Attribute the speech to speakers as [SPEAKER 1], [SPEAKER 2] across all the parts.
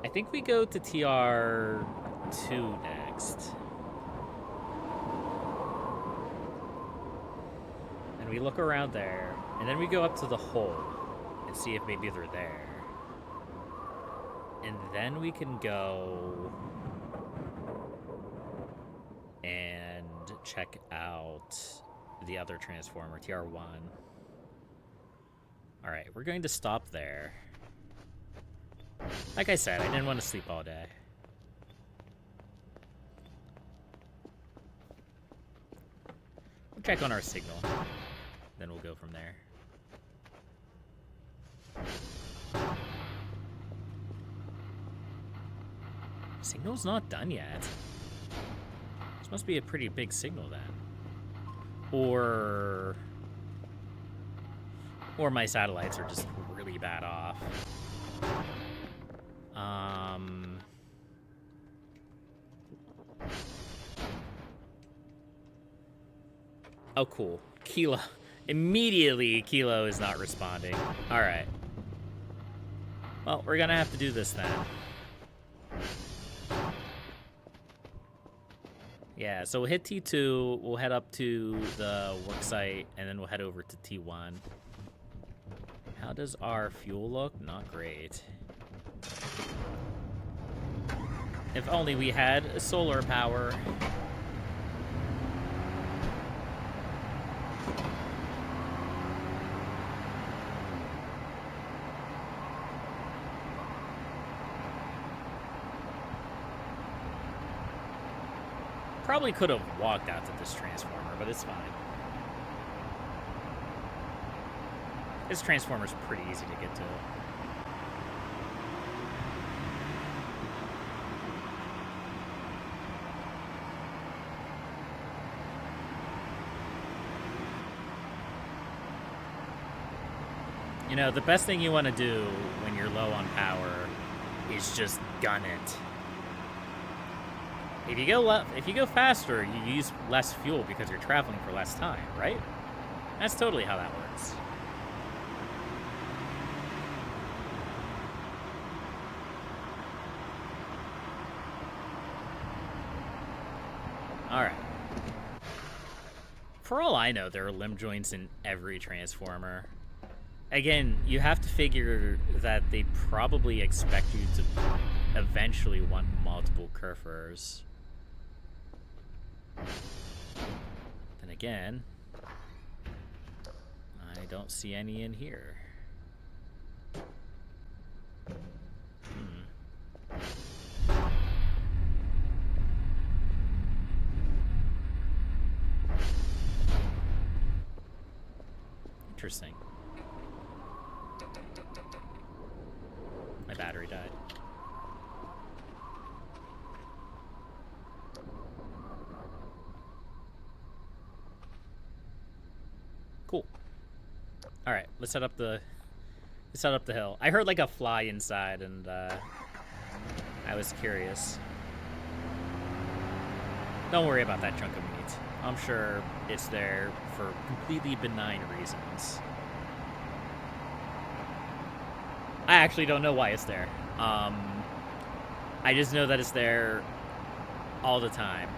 [SPEAKER 1] I think we go to TR2 next. And we look around there, and then we go up to the hole and see if maybe they're there. And then we can go and check out the other transformer, TR1. Alright, we're going to stop there. Like I said, I didn't want to sleep all day. We'll check on our signal. Then we'll go from there. Signal's not done yet. This must be a pretty big signal then. Or my satellites are just really bad off. Oh, cool. Kilo. Immediately, Kilo is not responding. Alright. Well, we're gonna have to do this then. Yeah, so we'll hit T2, we'll head up to the work site, and then we'll head over to T1. How does our fuel look? Not great. If only we had solar power. Probably could have walked out to this transformer, but it's fine. This transformer's pretty easy to get to. You know, the best thing you want to do when you're low on power is just gun it. If you go faster, you use less fuel because you're traveling for less time, right? That's totally how that works. Alright. For all I know, there are limb joints in every transformer. Again, you have to figure that they probably expect you to eventually want multiple Kerfers. Then again, I don't see any in here. Interesting. My battery died. Cool. All right, let's head up the hill. I heard like a fly inside, and I was curious. Don't worry about that chunk of meat. I'm sure it's there for completely benign reasons. I actually don't know why it's there. I just know that it's there all the time.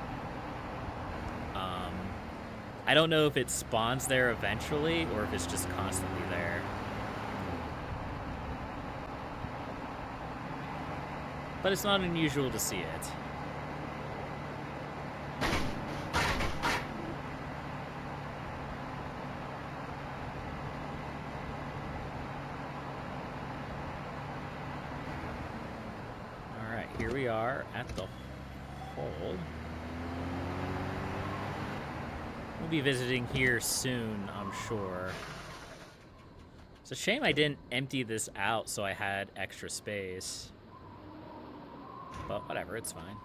[SPEAKER 1] I don't know if it spawns there eventually or if it's just constantly there. But it's not unusual to see it. Alright, here we are at the hole. We'll be visiting here soon, I'm sure. It's a shame I didn't empty this out so I had extra space. But whatever, it's fine.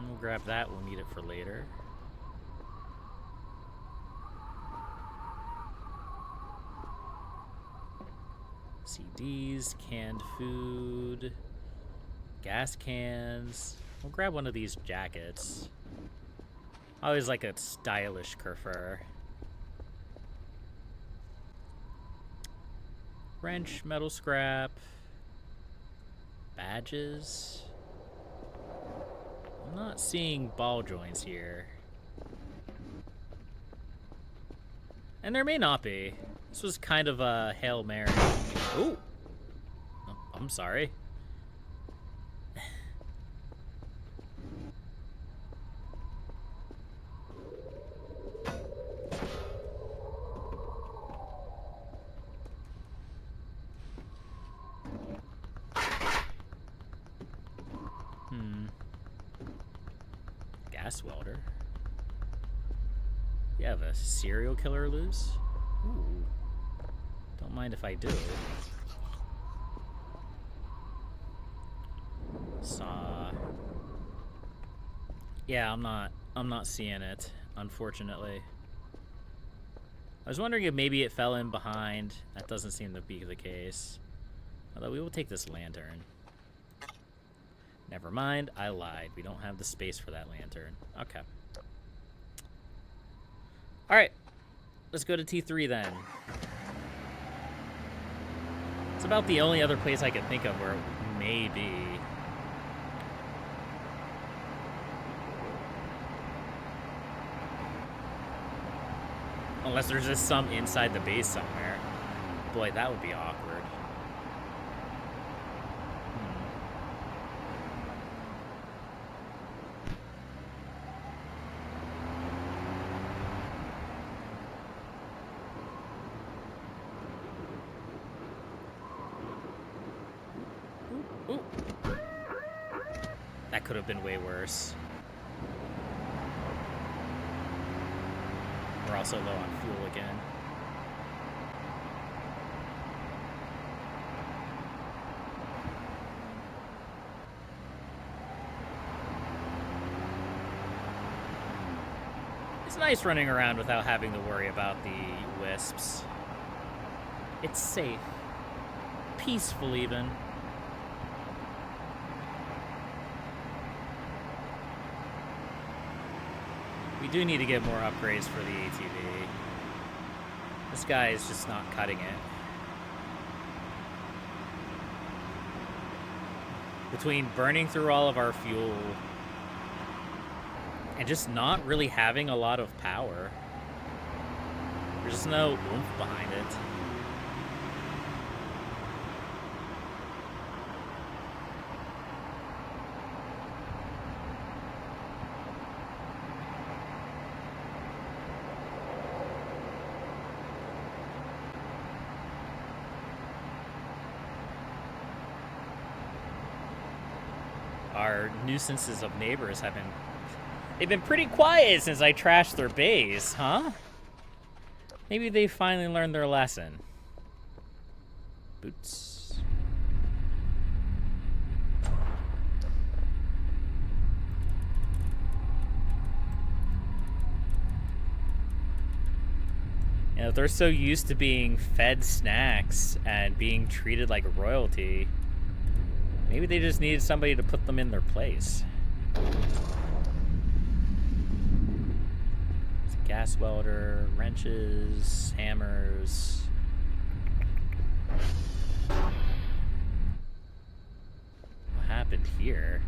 [SPEAKER 1] We'll grab that, we'll need it for later. CDs, canned food, gas cans. We'll grab one of these jackets. I always like a stylish Kerfur. Wrench, metal scrap, badges. I'm not seeing ball joints here. And there may not be. This was kind of a Hail Mary. Ooh! Oh, I'm sorry. Gas welder. You have a serial killer loose? Ooh. Don't mind if I do. Saw. Yeah, I'm not seeing it, unfortunately. I was wondering if maybe it fell in behind. That doesn't seem to be the case. Although we will take this lantern. Never mind, I lied. We don't have the space for that lantern. Okay. Alright. Let's go to T3 then. It's about the only other place I could think of where it may be. Unless there's just some inside the base somewhere. Boy, that would be awkward. Ooh. That could have been way worse. We're also low on fuel again. It's nice running around without having to worry about the wisps. It's safe. Peaceful, even. We do need to get more upgrades for the ATV. This guy is just not cutting it. Between burning through all of our fuel and just not really having a lot of power, there's just no oomph behind it. Our nuisances of neighbors they've been pretty quiet since I trashed their base, huh? Maybe they finally learned their lesson. Boots. You know, if they're so used to being fed snacks and being treated like royalty, maybe they just needed somebody to put them in their place. It's a gas welder, wrenches, hammers. What happened here?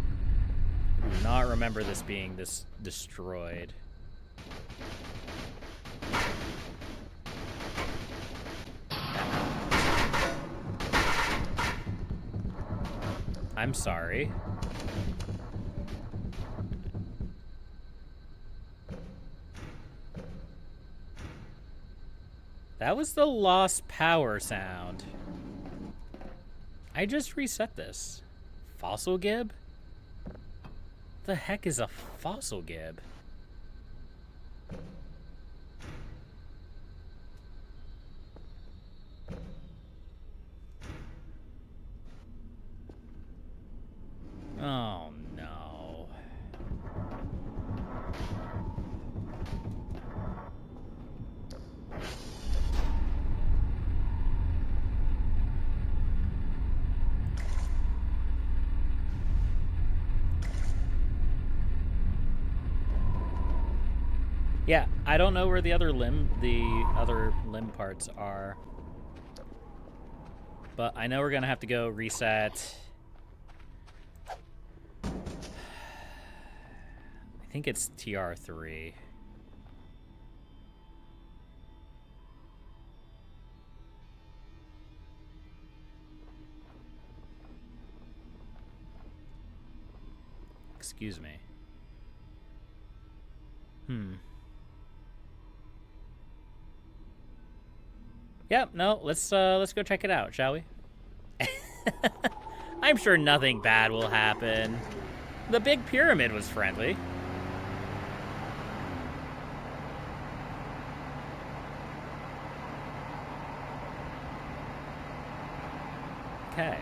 [SPEAKER 1] I do not remember this being this destroyed. I'm sorry. That was the lost power sound. I just reset this. Fossil gib? The heck is a fossil gib? Oh, no. Yeah, I don't know where the other limb parts are. But I know we're gonna have to go reset. I think it's TR3. Excuse me. Yep, no, let's go check it out, shall we? I'm sure nothing bad will happen. The big pyramid was friendly. Okay.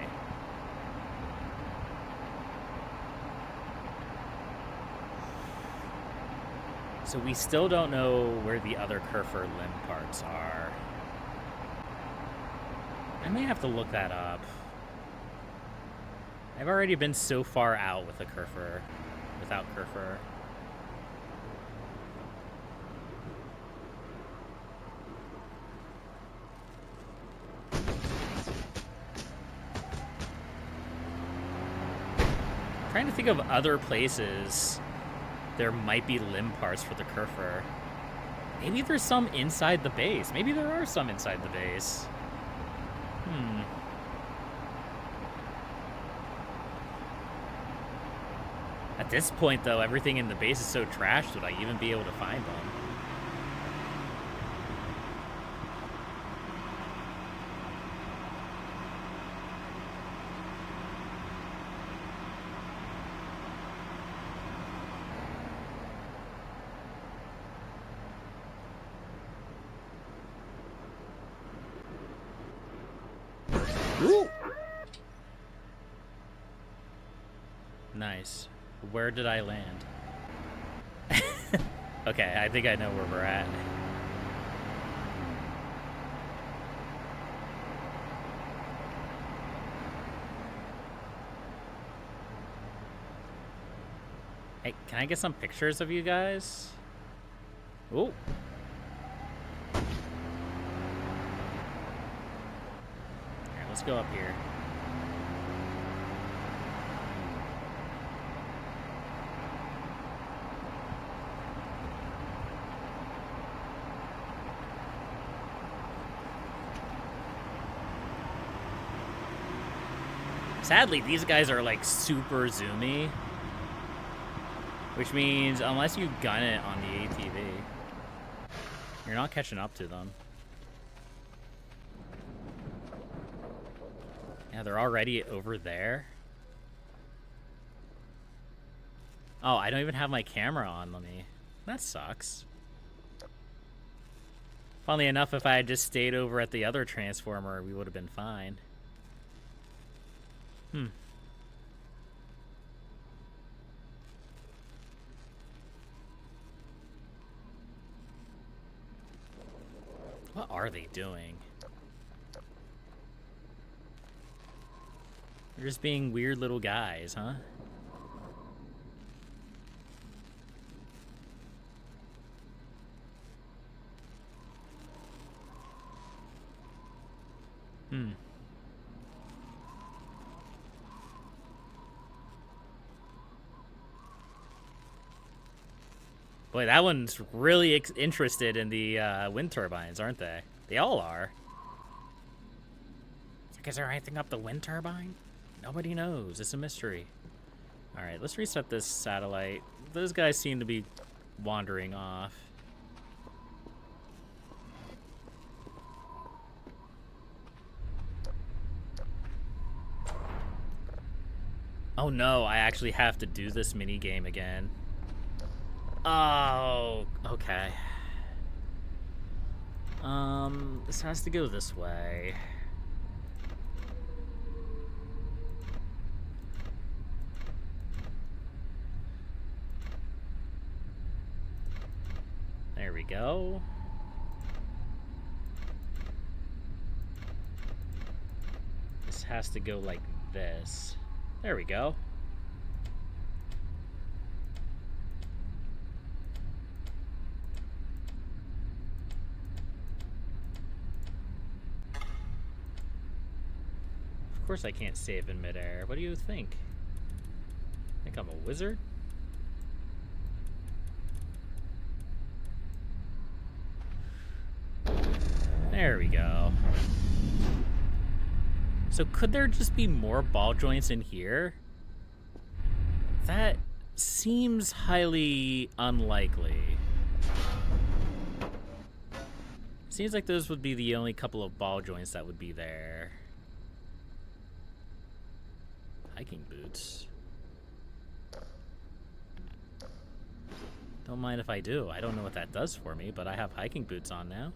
[SPEAKER 1] So we still don't know where the other Kerfin limb parts are. I may have to look that up. I've already been so far out with a Kerfin, without Kerfin. I'm trying to think of other places there might be limb parts for the Kerfin. Maybe there's some inside the base. Maybe there are some inside the base. At this point, though, everything in the base is so trashed, would I even be able to find them? Ooh! Nice. Where did I land? Okay, I think I know where we're at. Hey, can I get some pictures of you guys? Ooh. Alright, let's go up here. Sadly, these guys are like super zoomy, which means unless you gun it on the ATV, you're not catching up to them. Yeah, they're already over there. Oh, I don't even have my camera on me. That sucks. Funnily enough, if I had just stayed over at the other transformer, we would have been fine. What are they doing? They're just being weird little guys, huh? Boy, that one's really interested in the wind turbines, aren't they? They all are. Is there anything up the wind turbine? Nobody knows. It's a mystery. All right, let's reset this satellite. Those guys seem to be wandering off. Oh no, I actually have to do this mini game again. Oh, okay. This has to go this way. There we go. This has to go like this. There we go. course I can't save in midair. What do you think? Think I'm a wizard? There we go. So could there just be more ball joints in here? That seems highly unlikely. Seems like those would be the only couple of ball joints that would be there. Hiking boots. Don't mind if I do. I don't know what that does for me, but I have hiking boots on now.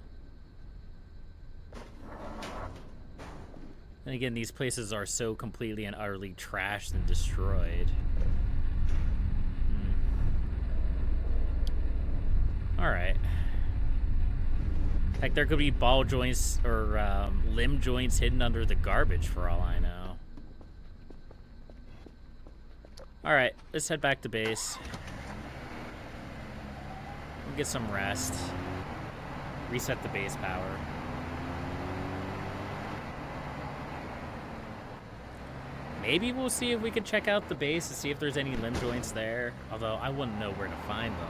[SPEAKER 1] And again, these places are so completely and utterly trashed and destroyed. Alright. Heck, there could be ball joints or limb joints hidden under the garbage for all I know. Alright, let's head back to base. We'll get some rest. Reset the base power. Maybe we'll see if we can check out the base to see if there's any limb joints there. Although I wouldn't know where to find them.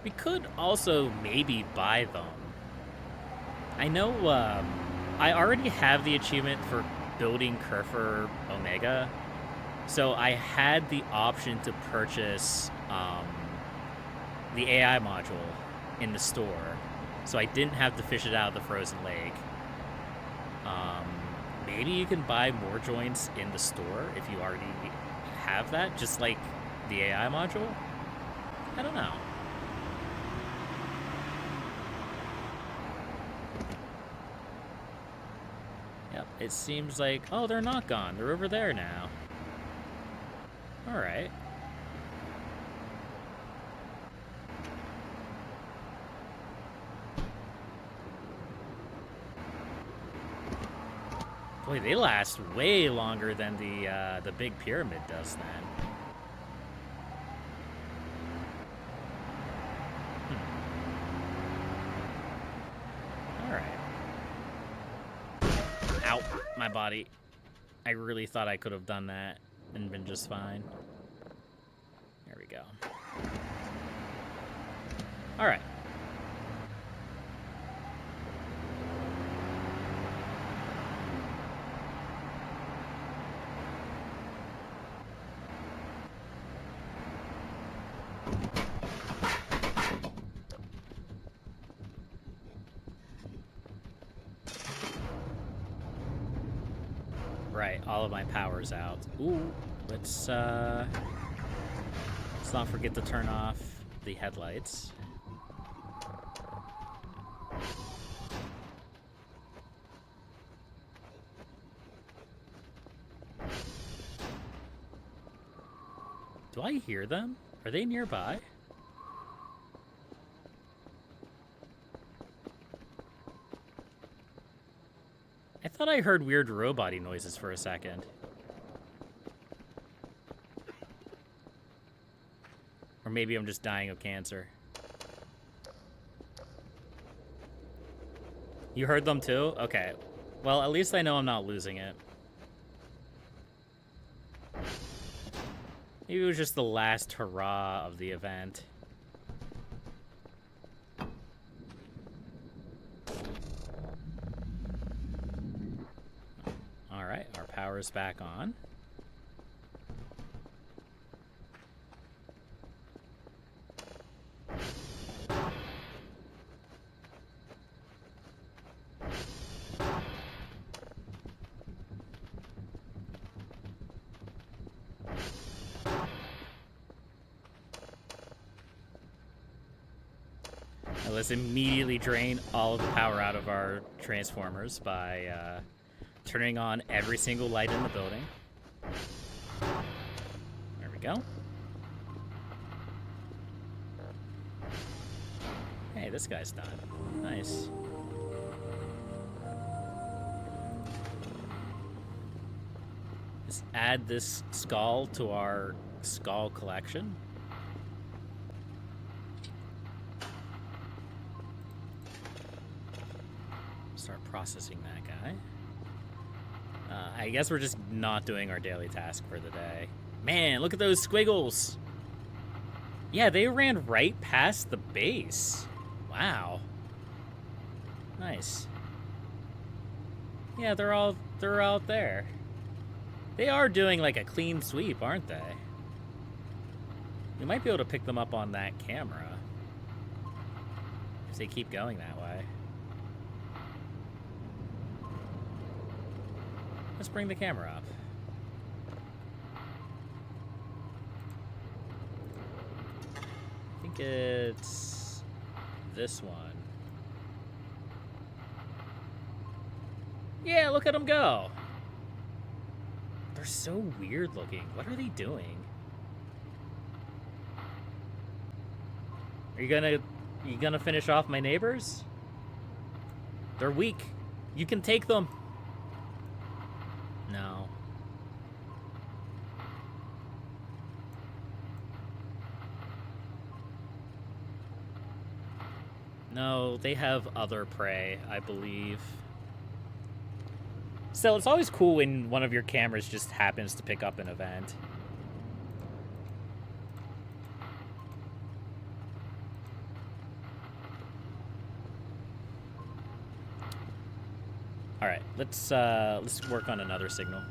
[SPEAKER 1] We could also maybe buy them. I know I already have the achievement for building Kerfin Omega. So I had the option to purchase the AI module in the store. So I didn't have to fish it out of the frozen lake. Maybe you can buy more joints in the store if you already have that, just like the AI module. I don't know. Yep, it seems like, oh, they're not gone. They're over there now. All right. Boy, they last way longer than the big pyramid does then. All right. Ow, my body. I really thought I could have done that and been just fine. There we go. All right. Right, all of my power's out. Ooh, let's not forget to turn off the headlights. Do I hear them? Are they nearby? I thought I heard weird robot-y noises for a second. Or maybe I'm just dying of cancer. You heard them too? Okay. Well, at least I know I'm not losing it. Maybe it was just the last hurrah of the event. Alright, our power's back on. Now let's immediately drain all of the power out of our transformers by turning on every single light in the building. There we go. Hey, this guy's done. Nice. Let's add this skull to our skull collection. processing that guy. I guess we're just not doing our daily task for the day. Man, look at those squiggles. Yeah, they ran right past the base. Wow. Nice. Yeah, they're out there. They are doing like a clean sweep, aren't they? We might be able to pick them up on that camera if they keep going that way. Let's bring the camera up. I think it's this one. Yeah, look at them go. They're so weird looking. What are they doing? Are you gonna finish off my neighbors? They're weak. You can take them. No. No, they have other prey, I believe. Still, it's always cool when one of your cameras just happens to pick up an event. All right, let's work on another signal.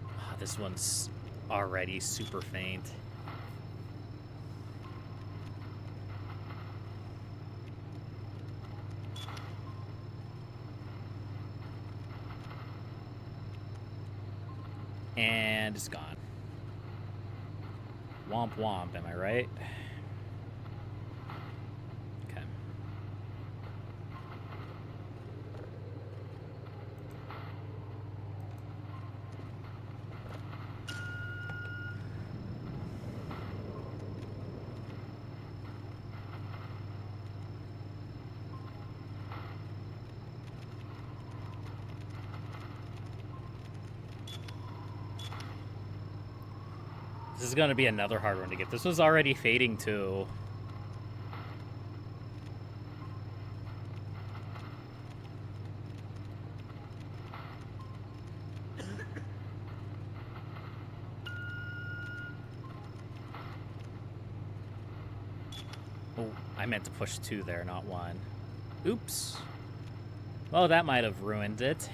[SPEAKER 1] Oh, this one's already super faint. And it's gone. Womp womp, am I right? Okay. This is going to be another hard one to get. This was already fading too. Oh, I meant to push 2 there, not 1. Oops. Well, that might have ruined it.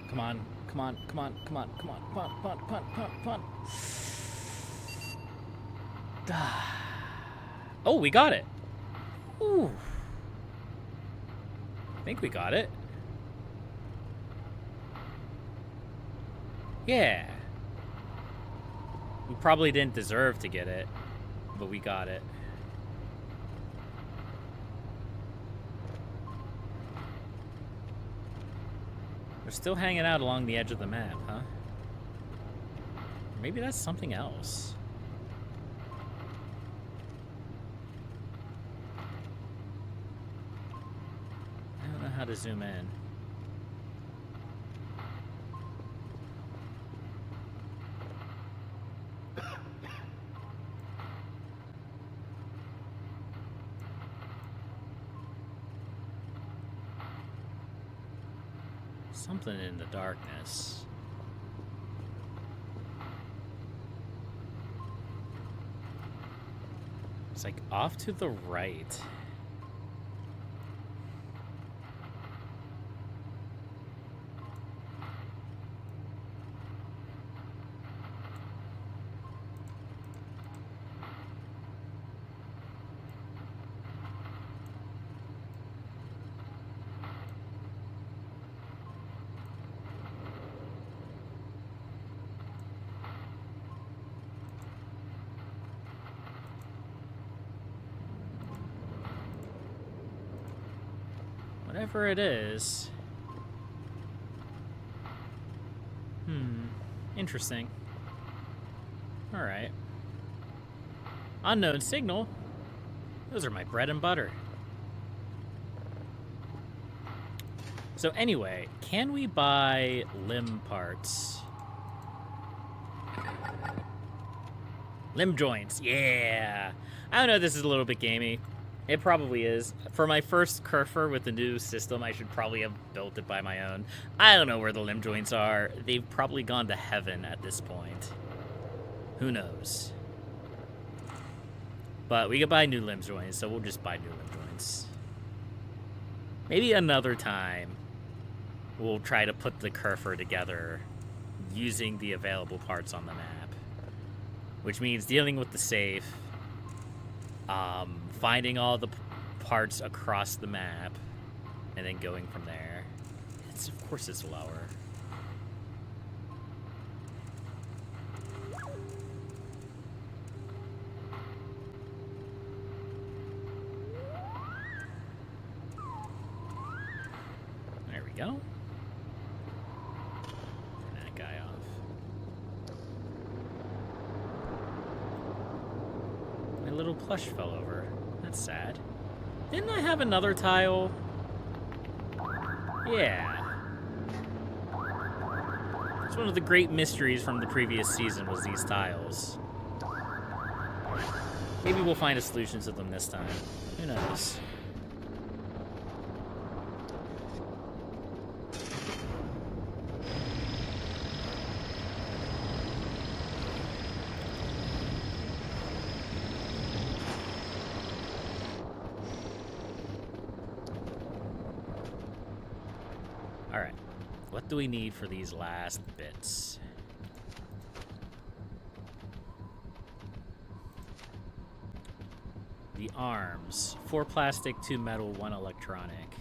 [SPEAKER 1] Come on, come on, come on, come on, come on, come on, come on, come on, come on, come on. Oh, we got it. Ooh. I think we got it. Yeah. We probably didn't deserve to get it, but we got it. They're still hanging out along the edge of the map, huh? Maybe that's something else. I don't know how to zoom in. Something in the darkness. It's like off to the right. Whatever it is. Interesting. Alright. Unknown signal? Those are my bread and butter. So anyway, can we buy limb parts? Limb joints, yeah. I don't know, this is a little bit gamey. It probably is. For my first Kerfin with the new system, I should probably have built it by my own. I don't know where the limb joints are. They've probably gone to heaven at this point. Who knows? But we can buy new limb joints, so we'll just buy new limb joints. Maybe another time we'll try to put the Kerfin together using the available parts on the map. Which means dealing with the safe, finding all the parts across the map, and then going from there. Of course it's lower. There we go. Turn that guy off. My little plush fell over. That's sad. Didn't I have another tile? Yeah. It's one of the great mysteries from the previous season was these tiles. Maybe we'll find a solution to them this time. Who knows? Alright, what do we need for these last bits? The arms. 4 plastic, 2 metal, 1 electronic.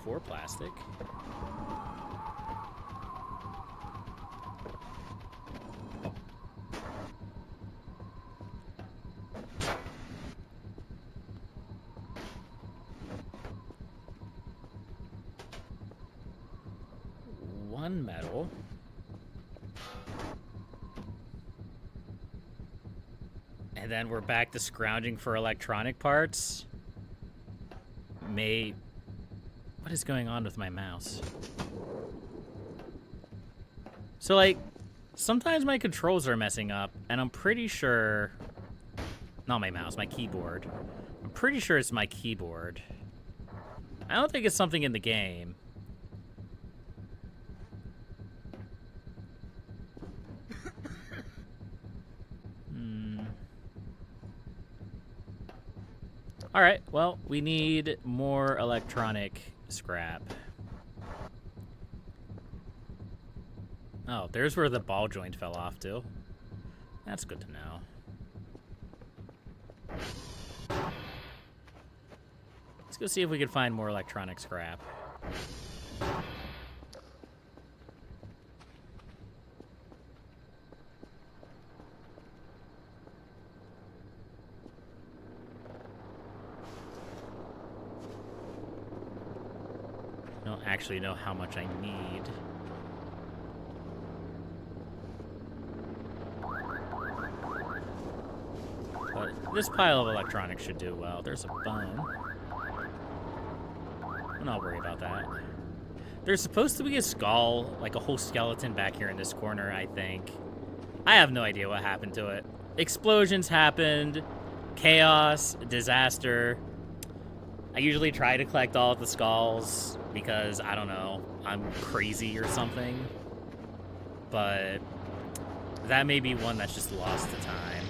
[SPEAKER 1] 4 plastic. Metal. And then we're back to scrounging for electronic parts. What is going on with my mouse? So, like, sometimes my controls are messing up, and I'm pretty sure... Not my mouse, my keyboard. I'm pretty sure it's my keyboard. I don't think it's something in the game. Alright, well, we need more electronic scrap. Oh, there's where the ball joint fell off, too. That's good to know. Let's go see if we can find more electronic scrap. Actually know how much I need. But this pile of electronics should do well. There's a bone. I'm not worried about that. There's supposed to be a skull, like a whole skeleton back here in this corner, I think. I have no idea what happened to it. Explosions happened. Chaos. Disaster. I usually try to collect all of the skulls because, I don't know, I'm crazy or something. But that may be one that's just lost to time.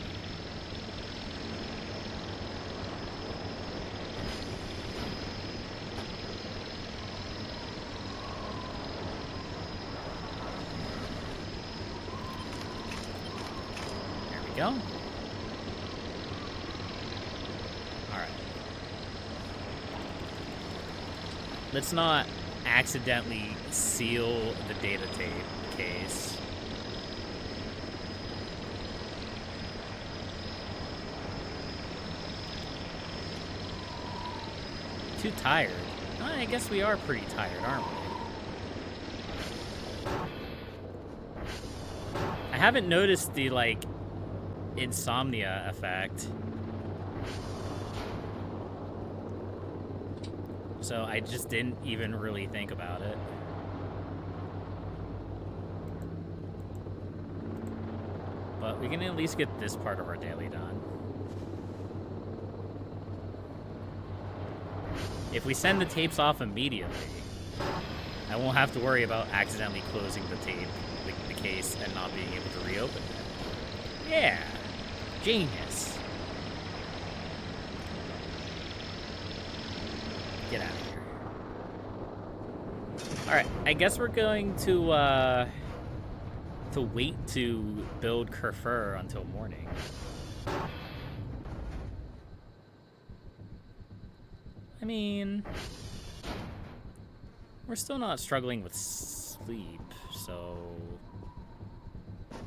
[SPEAKER 1] There we go. Let's not accidentally seal the data tape case. Too tired. I guess we are pretty tired, aren't we? I haven't noticed the, like, insomnia effect. So I just didn't even really think about it. But we can at least get this part of our daily done. If we send the tapes off immediately, I won't have to worry about accidentally closing the tape, the case, and not being able to reopen it. Yeah, genius. Get out of here. All right, I guess we're going to wait to build Kerfin until morning. I mean, we're still not struggling with sleep, so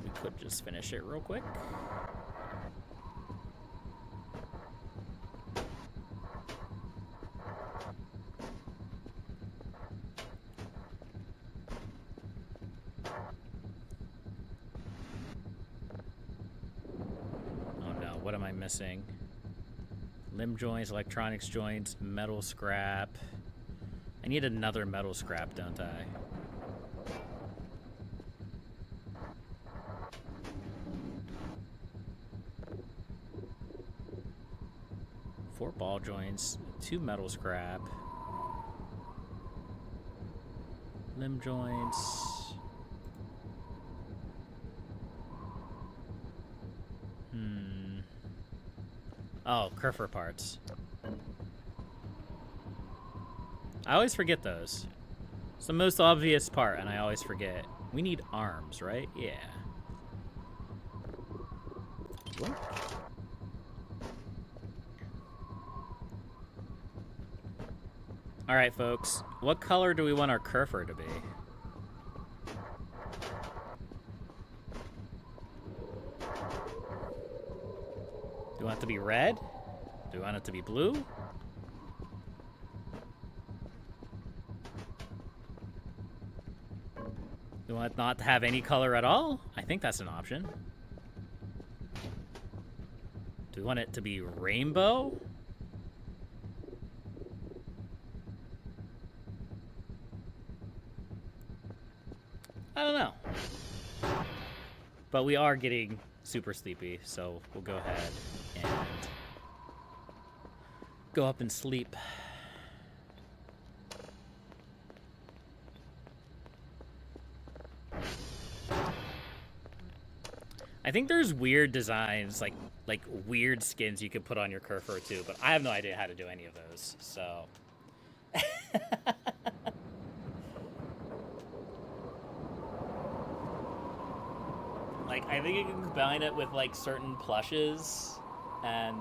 [SPEAKER 1] we could just finish it real quick. Oh no, what am I missing? Limb joints, electronics joints, metal scrap. I need another metal scrap, don't I? Four ball joints, 2 metal scrap. Limb joints. Oh, Kerfin parts. I always forget those. It's the most obvious part, and I always forget. We need arms, right? Yeah. What? All right, folks. What color do we want our Kerfin to be? Do we want it to be red? Do we want it to be blue? Do we want it not to have any color at all? I think that's an option. Do we want it to be rainbow? I don't know. But we are getting super sleepy, so we'll go ahead and go up and sleep. I think there's weird designs, like weird skins you could put on your Kerfin too, but I have no idea how to do any of those, so. Like, I think you can combine it with, like, certain plushes and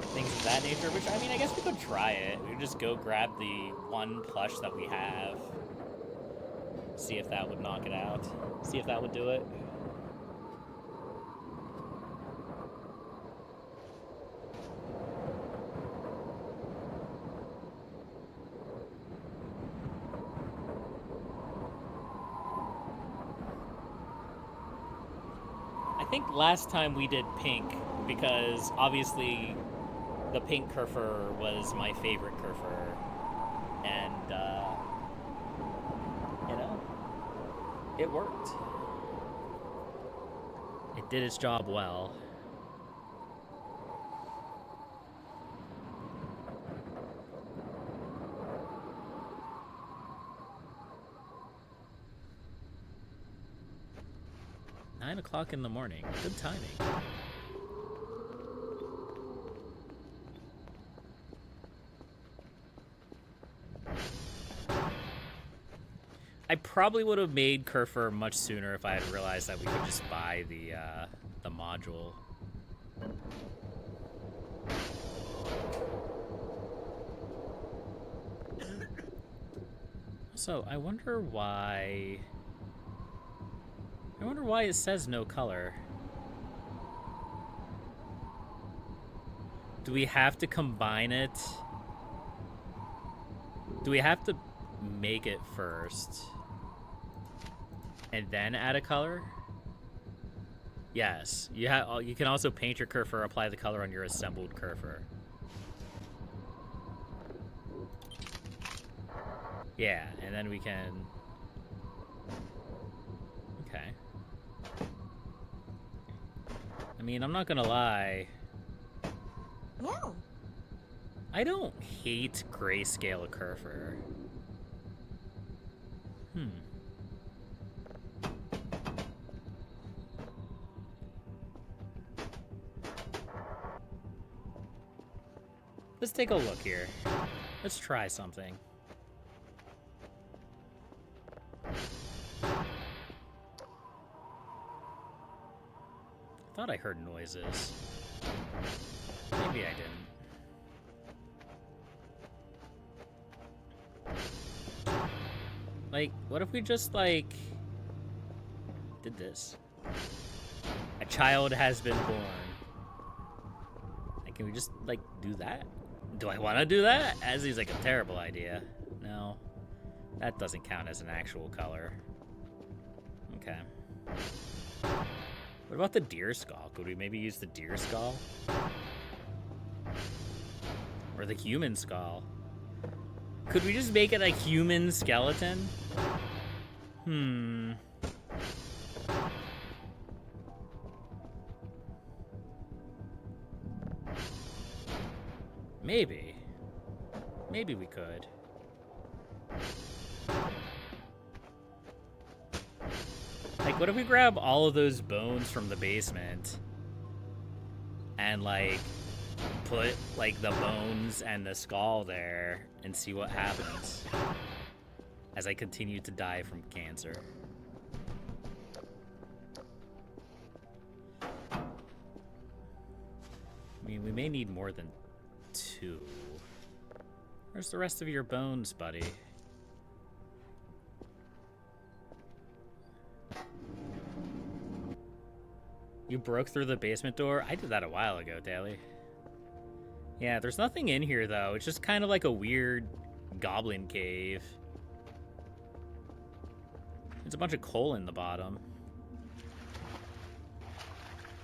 [SPEAKER 1] things of that nature, which, I mean, I guess we could try it. We could just go grab the one plush that we have, see if that would knock it out, see if that would do it. I think last time we did pink because obviously the pink Kerfin was my favorite Kerfin, and you know, it worked. It did its job well. Nine o'clock in the morning. Good timing. I probably would have made Kerfin much sooner if I had realized that we could just buy the module. So I wonder why it says no color. Do we have to combine it? Do we have to make it first and then add a color? Yes. You can also paint your Kerfin, apply the color on your assembled Kerfin. Yeah, and then we can... Okay. I mean, I'm not gonna lie.
[SPEAKER 2] Yeah.
[SPEAKER 1] I don't hate grayscale Kerfin. Let's take a look here. Let's try something. I thought I heard noises. Maybe I didn't. Like, what if we just, like, did this? A child has been born. Like, can we just, like, do that? Do I want to do that? That seems like a terrible idea. No. That doesn't count as an actual color. Okay. What about the deer skull? Could we maybe use the deer skull? Or the human skull? Could we just make it a human skeleton? Maybe. Maybe we could. Like, what if we grab all of those bones from the basement and, like, put, like, the bones and the skull there and see what happens as I continue to die from cancer? I mean, we may need more than 2. Where's the rest of your bones, buddy? You broke through the basement door? I did that a while ago, Daly. Yeah, there's nothing in here, though. It's just kind of like a weird goblin cave. There's a bunch of coal in the bottom.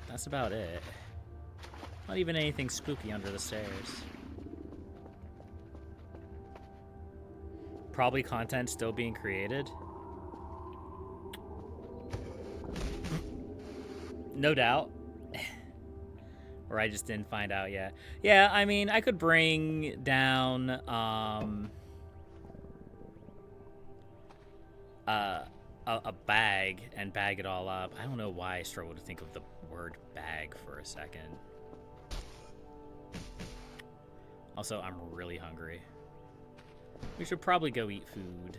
[SPEAKER 1] That's about it. Not even anything spooky under the stairs. Probably content still being created. No doubt. Or I just didn't find out yet. Yeah, I mean, I could bring down a bag and bag it all up. I don't know why I struggled to think of the word bag for a second. Also, I'm really hungry. We should probably go eat food.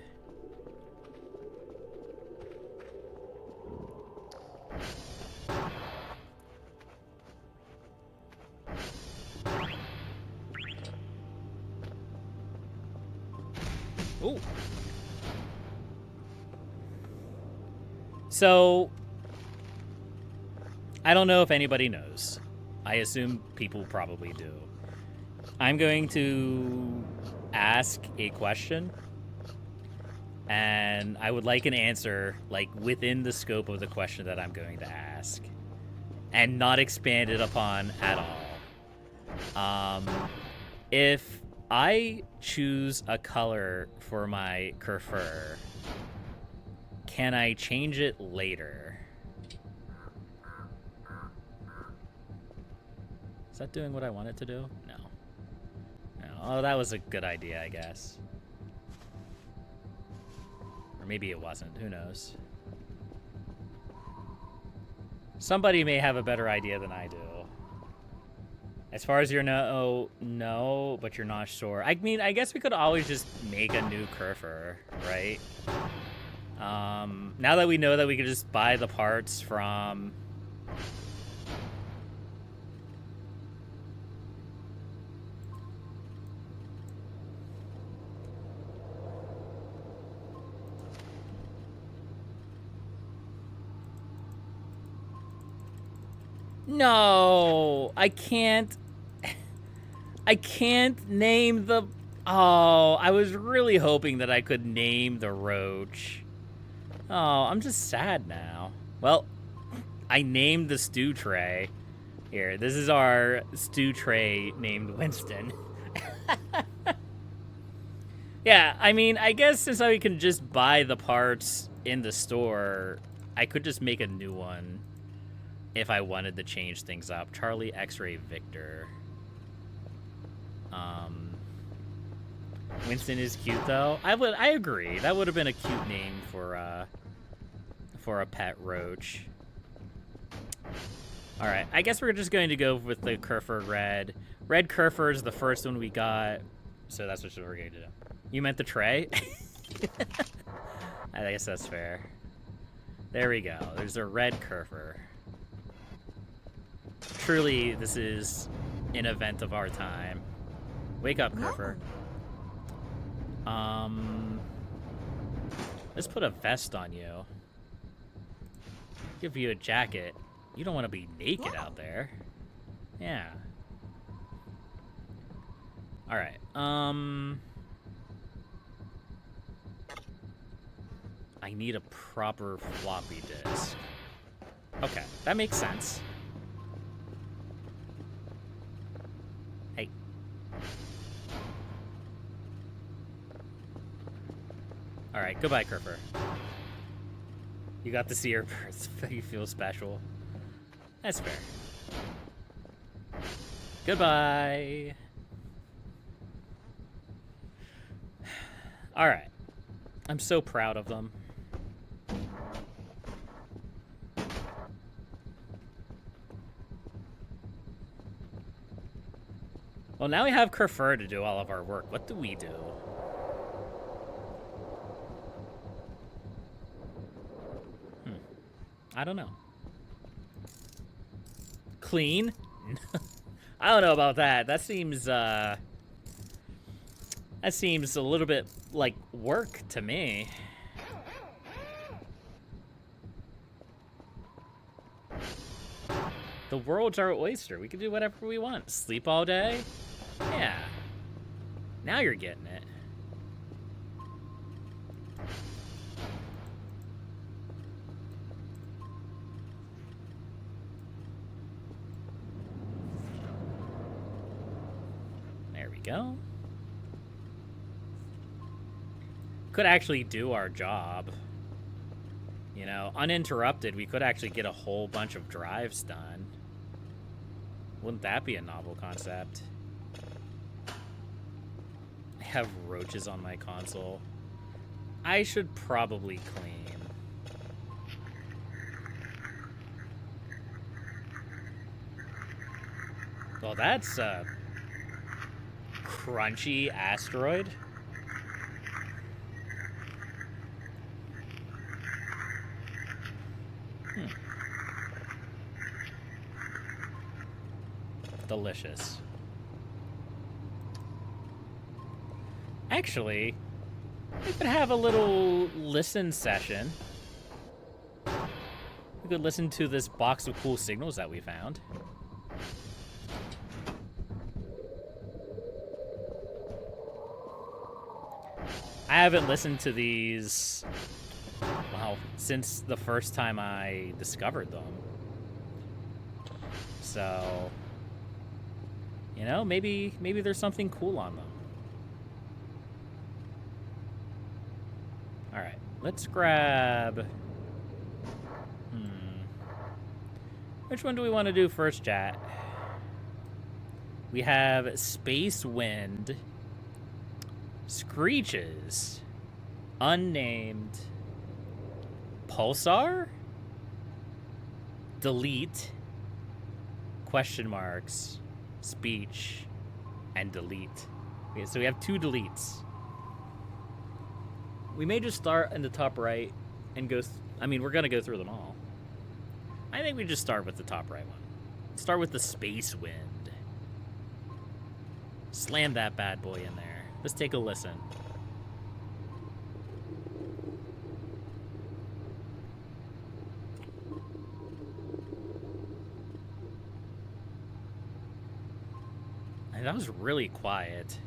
[SPEAKER 1] Ooh. So, I don't know if anybody knows. I assume people probably do. I'm going to ask a question, and I would like an answer, like, within the scope of the question that I'm going to ask, and not expanded upon at all. If I choose a color for my Kerfin, can I change it later? Is that doing what I want it to do? No. No. Oh, that was a good idea, I guess. Or maybe it wasn't. Who knows? Somebody may have a better idea than I do. As far as you know, no, but you're not sure. I mean, I guess we could always just make a new Kerfin, right? Now that we know that we could just buy the parts from... No, I can't. I can't name the... Oh, I was really hoping that I could name the roach. Oh, I'm just sad now. Well, I named the stew tray. Here, this is our stew tray named Winston. Yeah, I mean, I guess since I can just buy the parts in the store, I could just make a new one if I wanted to change things up. Charlie X-Ray Victor. Winston is cute though. I agree. That would have been a cute name for a pet roach. All right, I guess we're just going to go with the Kerfin Red. Red Kerfin is the first one we got, so that's what we're going to do. You meant the tray? I guess that's fair. There we go. There's a red Kerfin. Truly, this is an event of our time. Wake up, Kerfin. Let's put a vest on you. Give you a jacket. You don't want to be naked out there. Yeah. All right. I need a proper floppy disk. Okay, that makes sense. Hey. All right, goodbye, Kerfin. You got to see her birth. You feel special. That's fair. Goodbye. All right. I'm so proud of them. Well, now we have Kerfin to do all of our work. What do we do? I don't know. Clean? I don't know about that. That seems a little bit like work to me. The world's our oyster. We can do whatever we want. Sleep all day? Yeah. Now you're getting it. There we go. Could actually do our job. You know, uninterrupted, we could actually get a whole bunch of drives done. Wouldn't that be a novel concept? I have roaches on my console. I should probably clean. Well, that's a crunchy asteroid. Delicious. Actually, we could have a little listen session. We could listen to this box of cool signals that we found. I haven't listened to these, well, since the first time I discovered them. So, you know, maybe there's something cool on them. All right, let's grab... Which one do we want to do first, chat? We have Space Wind, Screeches, Unnamed, Pulsar, Delete, question marks, Speech, and Delete. Okay, so we have 2 deletes. We may just start in the top right and go... I mean, we're going to go through them all. I think we just start with the top right one. Start with the Space Wind. Slam that bad boy in there. Let's take a listen. And that was really quiet.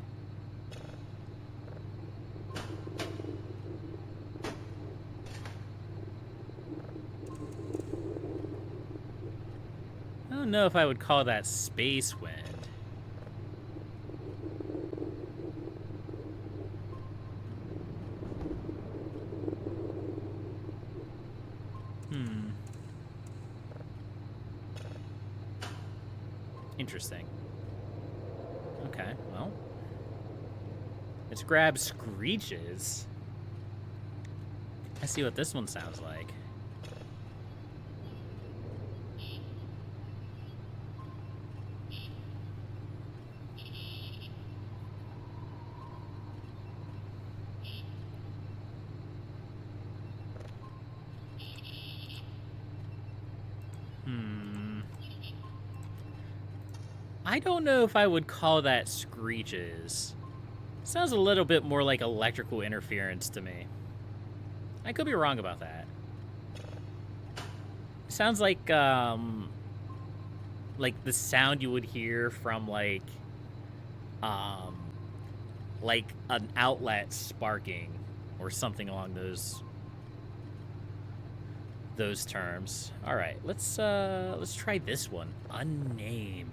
[SPEAKER 1] I don't know if I would call that Space Wind. Interesting. Okay, well. Let's grab Screeches. Let's see what this one sounds like. I don't know if I would call that Screeches. Sounds a little bit more like electrical interference to me. I could be wrong about that. Sounds like the sound you would hear from like an outlet sparking or something along those terms. All right, let's try this one. Unnamed.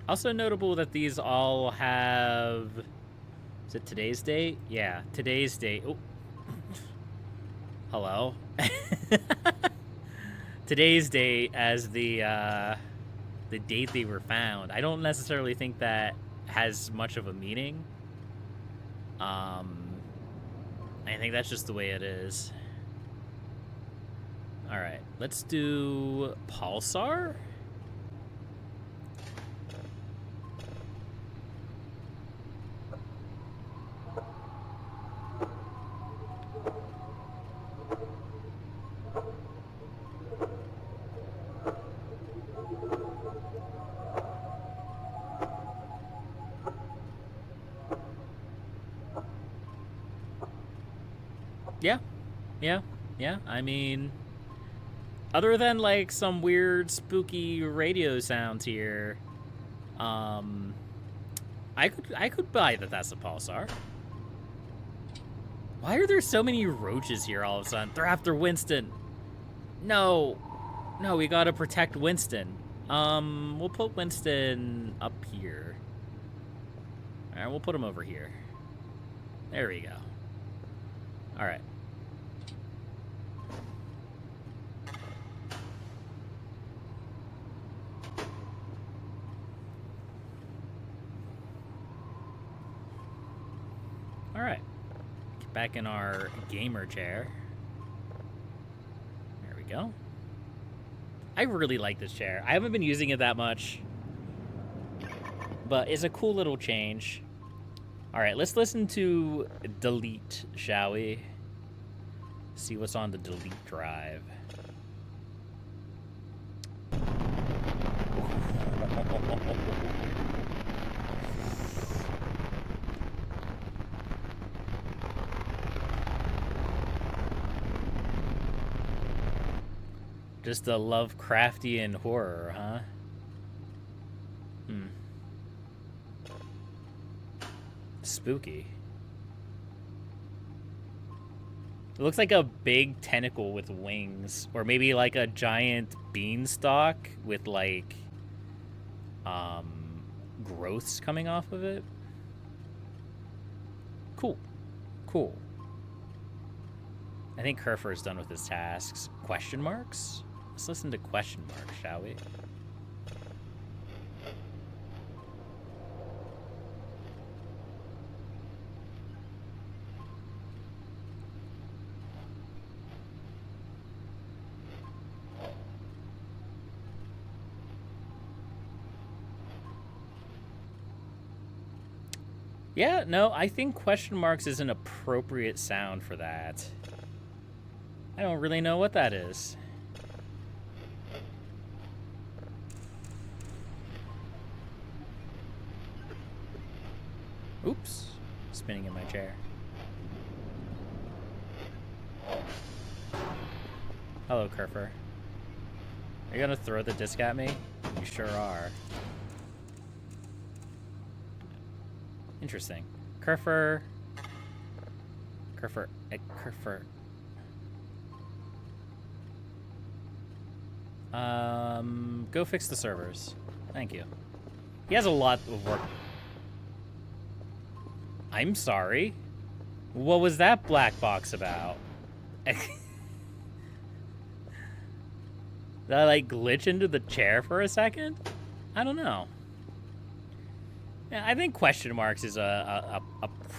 [SPEAKER 1] Also notable that these all have... Is it today's date? Yeah, today's date. Oh. Hello? Today's date as the date they were found. I don't necessarily think that has much of a meaning. I think that's just the way it is. All right, let's do Pulsar. Yeah. I mean, other than like some weird spooky radio sounds here, I could buy that that's a pulsar. Why are there so many roaches here all of a sudden? They're after Winston. No, we gotta protect Winston. We'll put Winston up here. All right, we'll put him over here. There we go. All right. All right. Get back in our gamer chair. There we go. I really like this chair. I haven't been using it that much, but it's a cool little change. All right, let's listen to Delete, shall we? See what's on the Delete drive. Just a Lovecraftian horror, huh? Spooky. It looks like a big tentacle with wings, or maybe like a giant beanstalk with like growths coming off of it. Cool. I think Kerfer's done with his tasks. Question marks? Let's listen to question marks, shall we? Yeah, no, I think question marks is an appropriate sound for that. I don't really know what that is. Oops. Spinning in my chair. Hello, Kerfer. Are you gonna throw the disc at me? You sure are. Interesting. Kerfer. Go fix the servers. Thank you. He has a lot of work. I'm sorry. What was that black box about? Did I, like, glitch into the chair for a second? I don't know. Yeah, I think question marks is a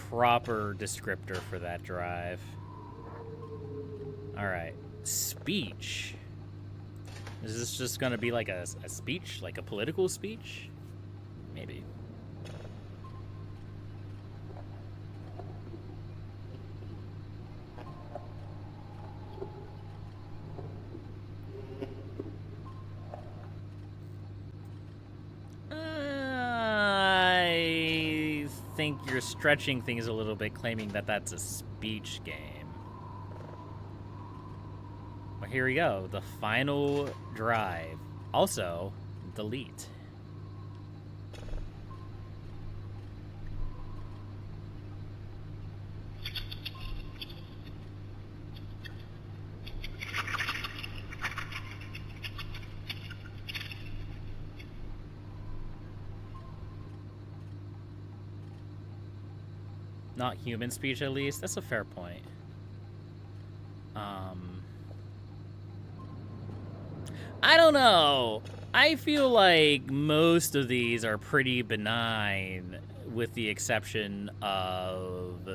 [SPEAKER 1] proper descriptor for that drive. All right. Speech. Is this just going to be like a speech? Like a political speech? Maybe. I think you're stretching things a little bit, claiming that that's a speech game. But here we go. The final drive. Also, delete. Not human speech, at least. That's a fair point. I don't know. I feel like most of these are pretty benign, with the exception of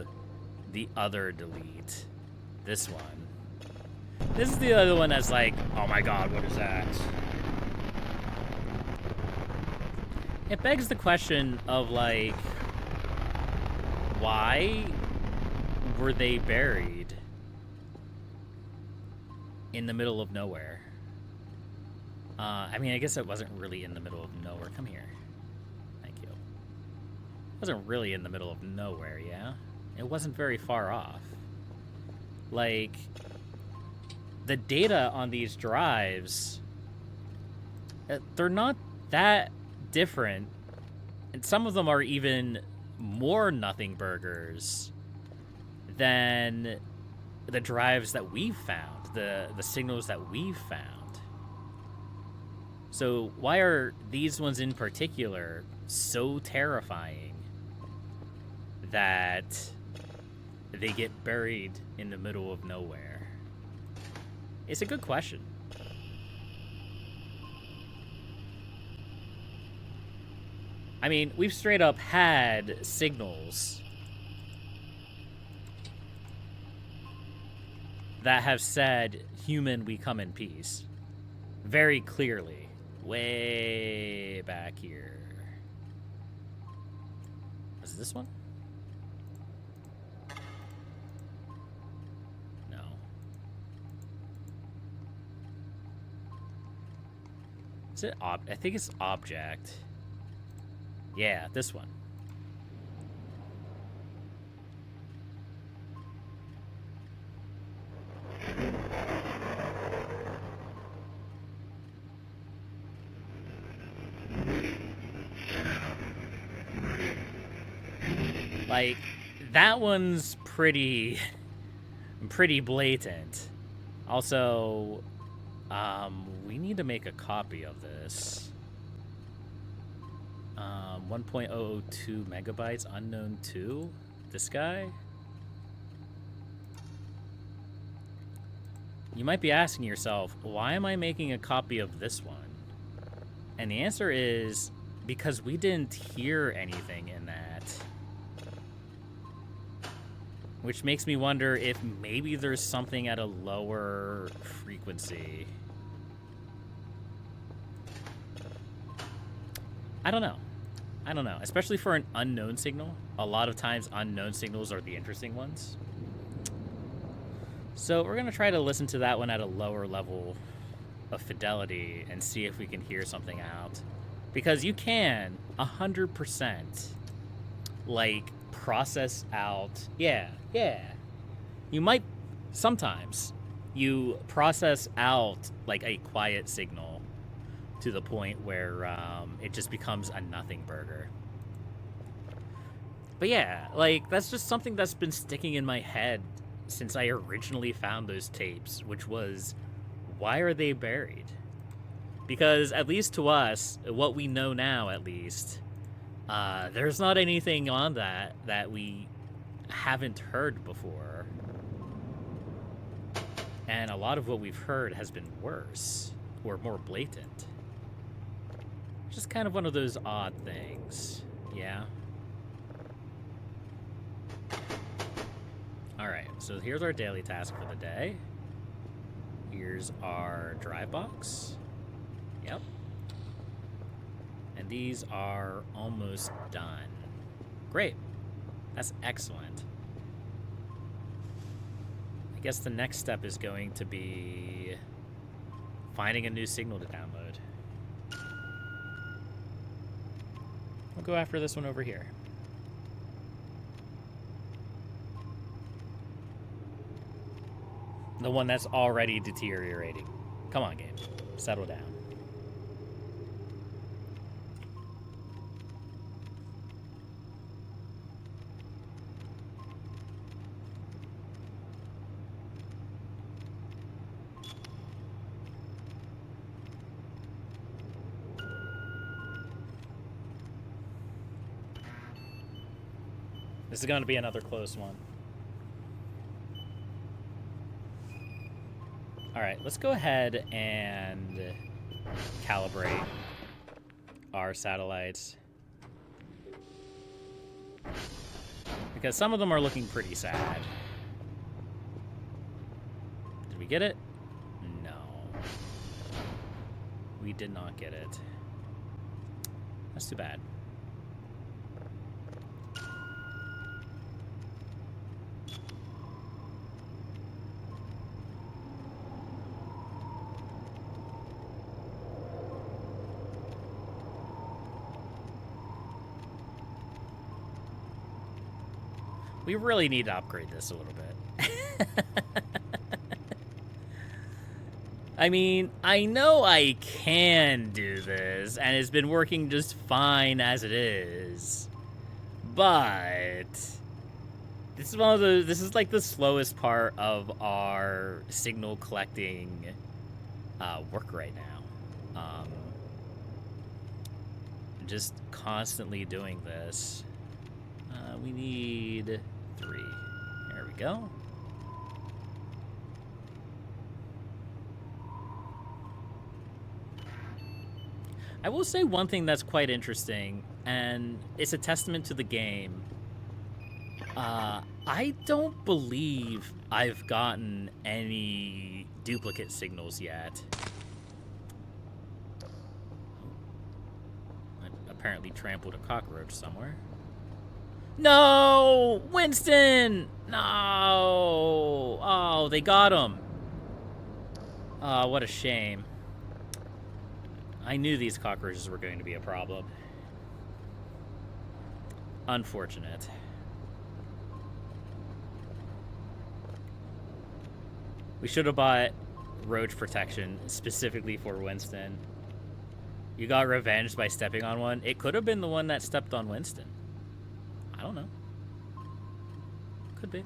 [SPEAKER 1] the other delete. This one. This is the other one that's like, oh my god, what is that? It begs the question of, like, why were they buried in the middle of nowhere? I mean, I guess it wasn't really in the middle of nowhere. Come here. Thank you. It wasn't really in the middle of nowhere, yeah? It wasn't very far off. Like, the data on these drives, they're not that different. And some of them are even more nothing burgers than the drives that we've found, the signals that we've found. So why are these ones in particular so terrifying that they get buried in the middle of nowhere? It's a good question. I mean, we've straight up had signals that have said, human, we come in peace. Very clearly. Way back here. Was it this one? No. Is it I think it's object. Yeah, this one. Like, that one's pretty blatant. Also, we need to make a copy of this. 1.002 megabytes, unknown 2. This guy? You might be asking yourself, why am I making a copy of this one? And the answer is because we didn't hear anything in that. Which makes me wonder if maybe there's something at a lower frequency. I don't know. Especially for an unknown signal. A lot of times unknown signals are the interesting ones. So we're going to try to listen to that one at a lower level of fidelity and see if we can hear something out. Because you can 100% like process out. Yeah. You might sometimes you process out like a quiet signal to the point where it just becomes a nothing burger. But yeah, like, that's just something that's been sticking in my head since I originally found those tapes, which was, why are they buried? Because at least to us, what we know now at least, there's not anything on that we haven't heard before. And a lot of what we've heard has been worse or more blatant. Just kind of one of those odd things. Yeah. Alright, so here's our daily task for the day. Here's our drive box. Yep. And these are almost done. Great. That's excellent. I guess the next step is going to be finding a new signal to download. We'll go after this one over here. The one that's already deteriorating. Come on, game. Settle down. This is going to be another close one. All right, let's go ahead and calibrate our satellites. Because some of them are looking pretty sad. Did we get it? No. We did not get it. That's too bad. We really need to upgrade this a little bit. I mean, I know I can do this, and it's been working just fine as it is. But this is one of those. This is like the slowest part of our signal collecting work right now. Just constantly doing this. We need 3. There we go. I will say one thing that's quite interesting, and it's a testament to the game. I don't believe I've gotten any duplicate signals yet. I apparently trampled a cockroach somewhere. No! Winston! No! Oh, they got him. Oh, what a shame. I knew these cockroaches were going to be a problem. Unfortunate. We should have bought roach protection specifically for Winston. You got revenged by stepping on one. It could have been the one that stepped on Winston. I don't know. Could be.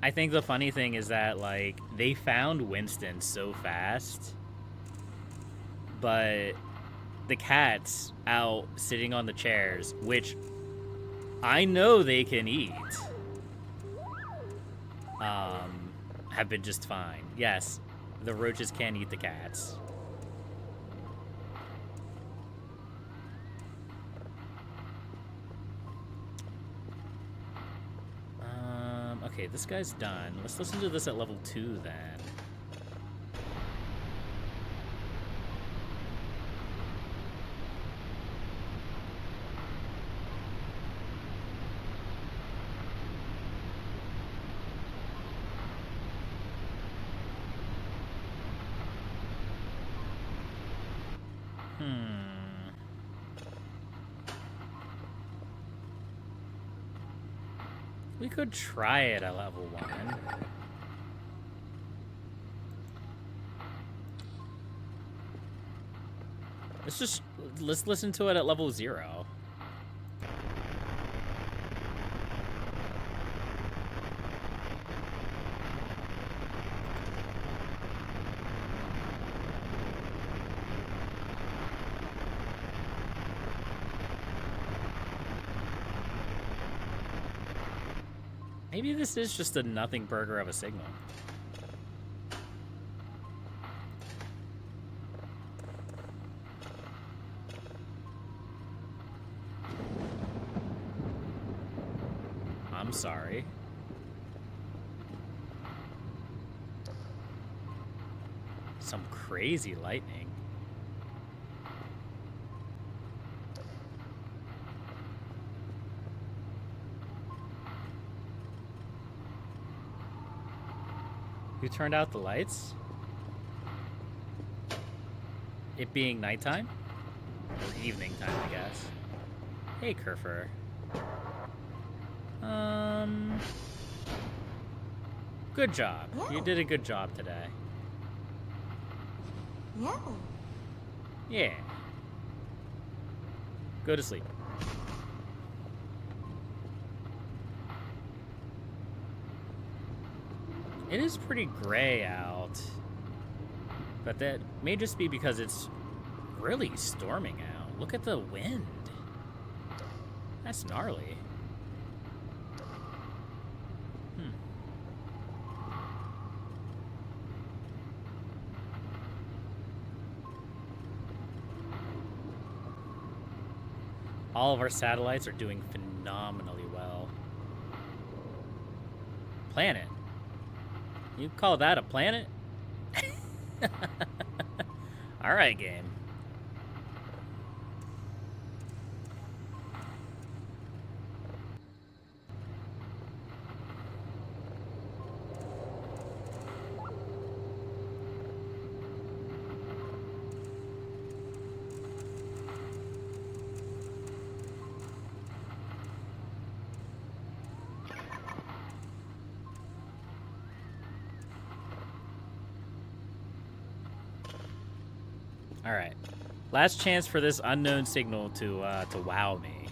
[SPEAKER 1] I think the funny thing is that, like, they found Winston so fast, but the cat's out sitting on the chairs, which I know they can eat, have been just fine. Yes, the roaches can eat the cats. Okay, this guy's done. Let's listen to this at level 2 then. We could try it at level 1. Let's listen to it at level 0. Maybe this is just a nothing burger of a signal. I'm sorry. Some crazy lightning. Who turned out the lights? It being nighttime? Or evening time, I guess. Hey, Kerfin. Good job.
[SPEAKER 2] Yeah.
[SPEAKER 1] You did a good job today.
[SPEAKER 2] Yeah.
[SPEAKER 1] Yeah. Go to sleep. It is pretty gray out. But that may just be because it's really storming out. Look at the wind. That's gnarly. All of our satellites are doing phenomenally well. Planet? You call that a planet? Alright, game. All right, last chance for this unknown signal to wow me.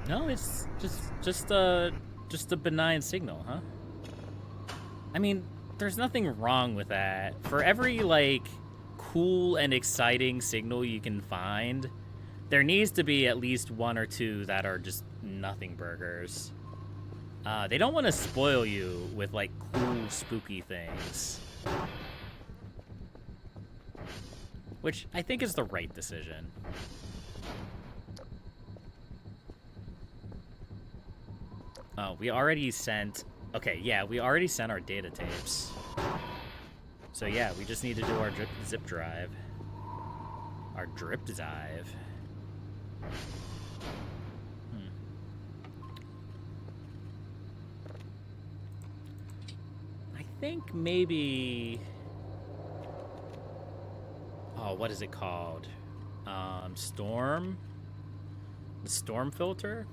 [SPEAKER 1] No, it's just a benign signal, huh? I mean, there's nothing wrong with that. For every like cool and exciting signal you can find, there needs to be at least one or two that are just nothing burgers. They don't want to spoil you with like cool, spooky things. Which I think is the right decision. Oh, we already sent... Okay, yeah, we already sent our data tapes. So yeah, we just need to do our zip drive. Our drip dive. I think maybe... Oh, what is it called? Storm? The storm filter?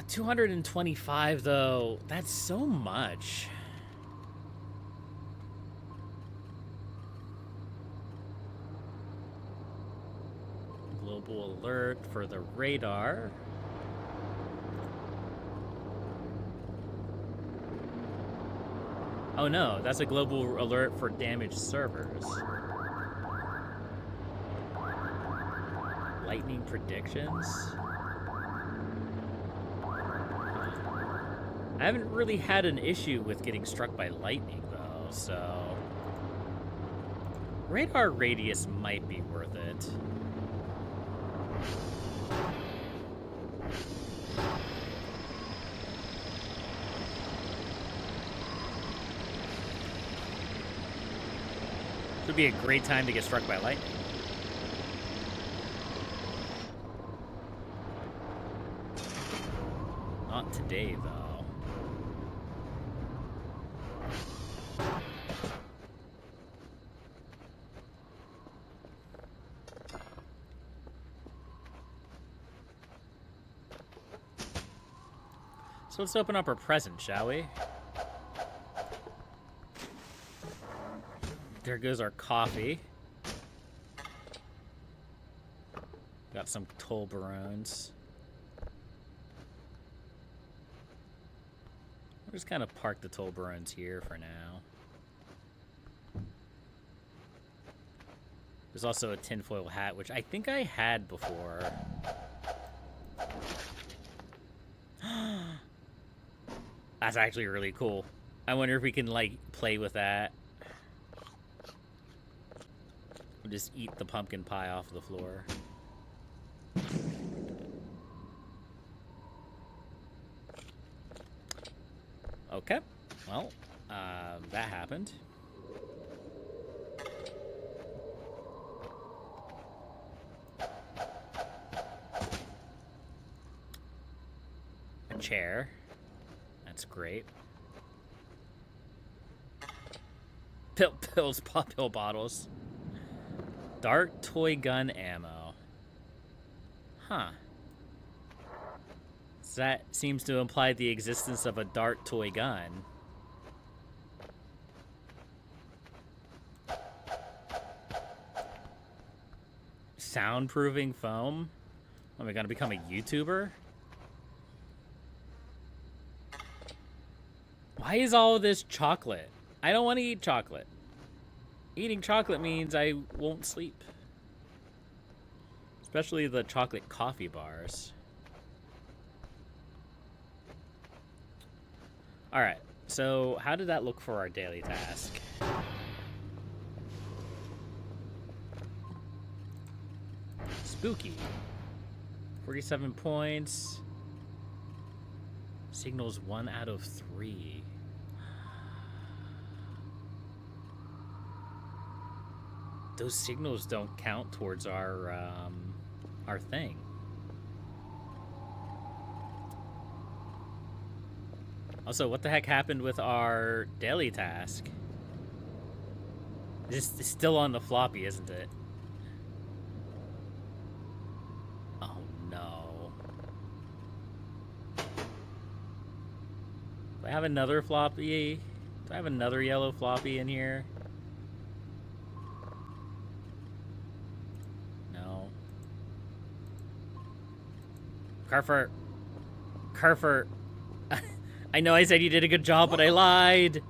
[SPEAKER 1] 225 though, that's so much. Global alert for the radar. Oh no, that's a global alert for damaged servers. Lightning predictions? I haven't really had an issue with getting struck by lightning, though, so... Radar radius might be worth it. This would be a great time to get struck by lightning. Not today, though. So let's open up our present, shall we? There goes our coffee. Got some Toblerones. We're just kind of park the Toblerones here for now. There's also a tinfoil hat, which I think I had before. That's actually really cool. I wonder if we can, like, play with that. We'll just eat the pumpkin pie off the floor. Okay. Well, that happened. A chair. That's great. Pills, pop pill bottles. Dart toy gun ammo. Huh. So that seems to imply the existence of a dart toy gun. Soundproofing foam? Am I gonna become a YouTuber? Why is all of this chocolate? I don't want to eat chocolate. Eating chocolate means I won't sleep. Especially the chocolate coffee bars. Alright, so how did that look for our daily task? Spooky. 47 points. Signals 1 out of 3. Those signals don't count towards our thing. Also, what the heck happened with our daily task? This is still on the floppy, isn't it? Oh no. Do I have another floppy? Do I have another yellow floppy in here? No. Kerfin. I know I said you did a good job, but I lied.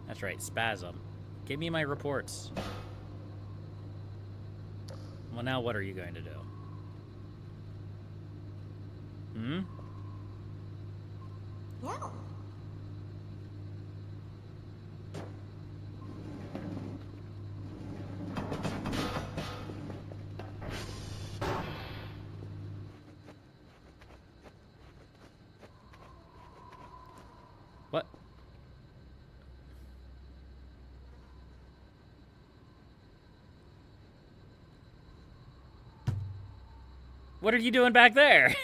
[SPEAKER 1] That's right, spasm. Give me my reports. Well, now what are you going to do? Hmm?
[SPEAKER 2] Yeah.
[SPEAKER 1] What? What are you doing back there?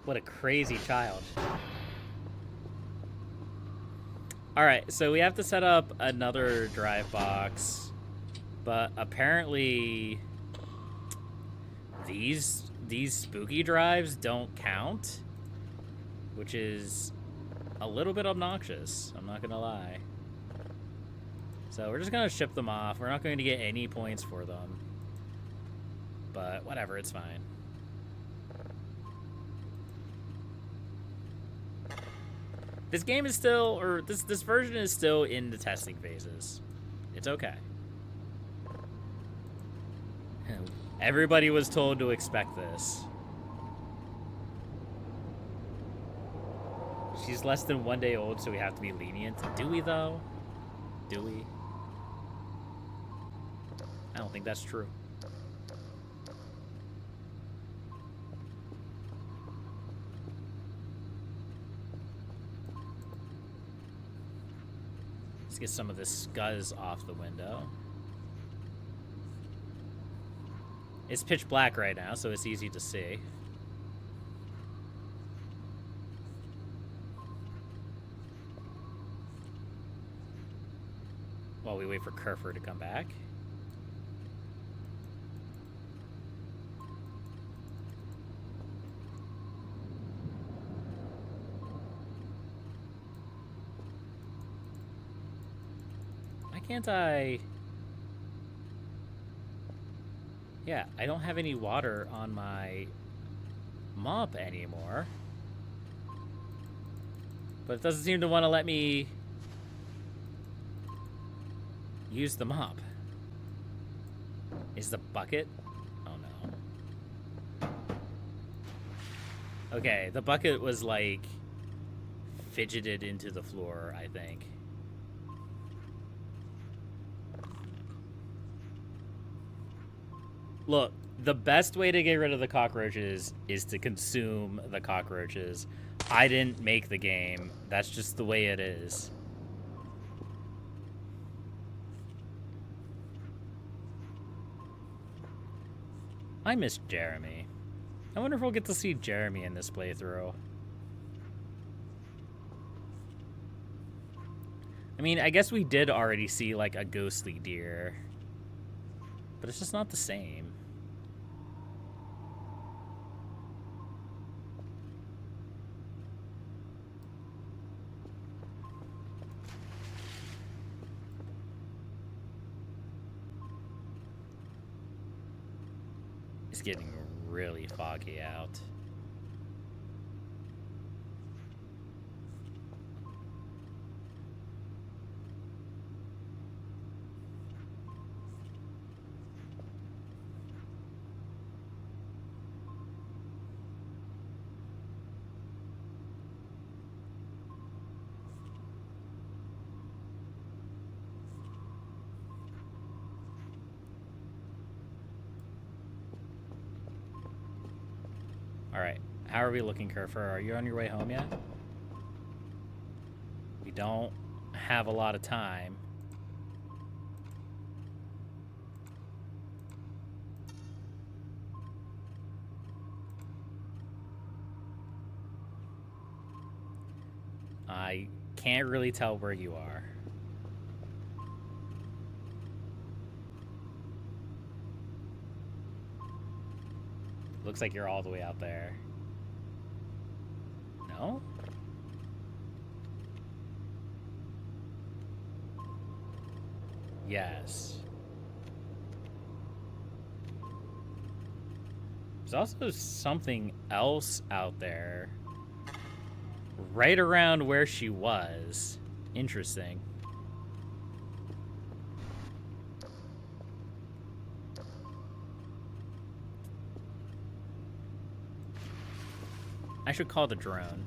[SPEAKER 1] What a crazy child. Alright, so we have to set up another drive box, but apparently these spooky drives don't count, which is a little bit obnoxious, I'm not gonna lie. So we're just gonna ship them off. We're not going to get any points for them, but whatever, it's fine. This game is still, or this version is still in the testing phases. It's okay. Everybody was told to expect this. She's less than 1 day old, so we have to be lenient. Do we, though? Do we? I don't think that's true. Let's get some of this scuzz off the window. It's pitch black right now, so it's easy to see. While we wait for Kerfin to come back. Why can't I... Yeah, I don't have any water on my mop anymore. But it doesn't seem to want to let me use the mop. Is the bucket? Oh no. Okay, the bucket was like fidgeted into the floor, I think. Look, the best way to get rid of the cockroaches is to consume the cockroaches. I didn't make the game. That's just the way it is. I miss Jeremy. I wonder if we'll get to see Jeremy in this playthrough. I mean, I guess we did already see, like, a ghostly deer. But it's just not the same. It's getting really foggy out. Alright, how are we looking, Kerfin? Are you on your way home yet? We don't have a lot of time. I can't really tell where you are. Looks like you're all the way out there. No? Yes. There's also something else out there. Right around where she was. Interesting. I should call the drone.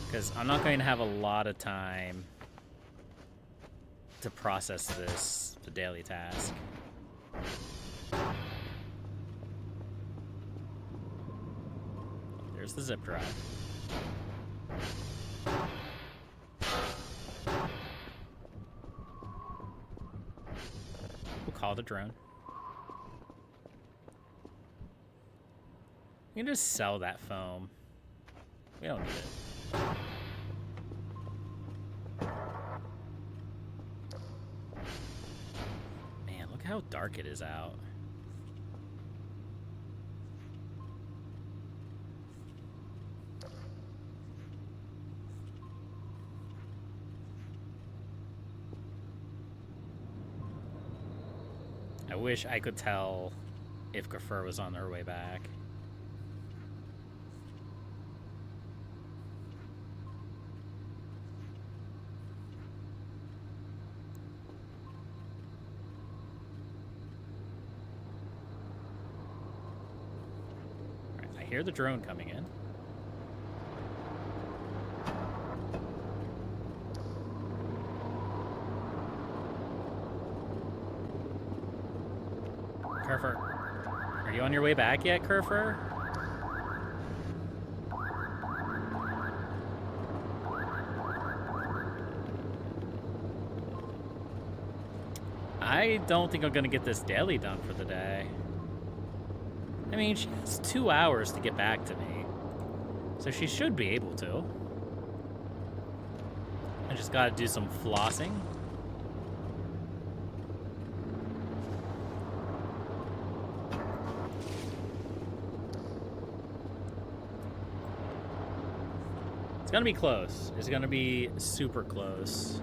[SPEAKER 1] Because I'm not going to have a lot of time to process this, the daily task. There's the zip drive. We'll call the drone. We can just sell that foam. We don't need it. Man, look how dark it is out. I wish I could tell if Kerfin was on her way back. I hear the drone coming in. Kerfin, are you on your way back yet, Kerfin? I don't think I'm gonna get this daily done for the day. I mean, she has 2 hours to get back to me, so she should be able to. I just gotta do some flossing. gonna be close. It's gonna be super close.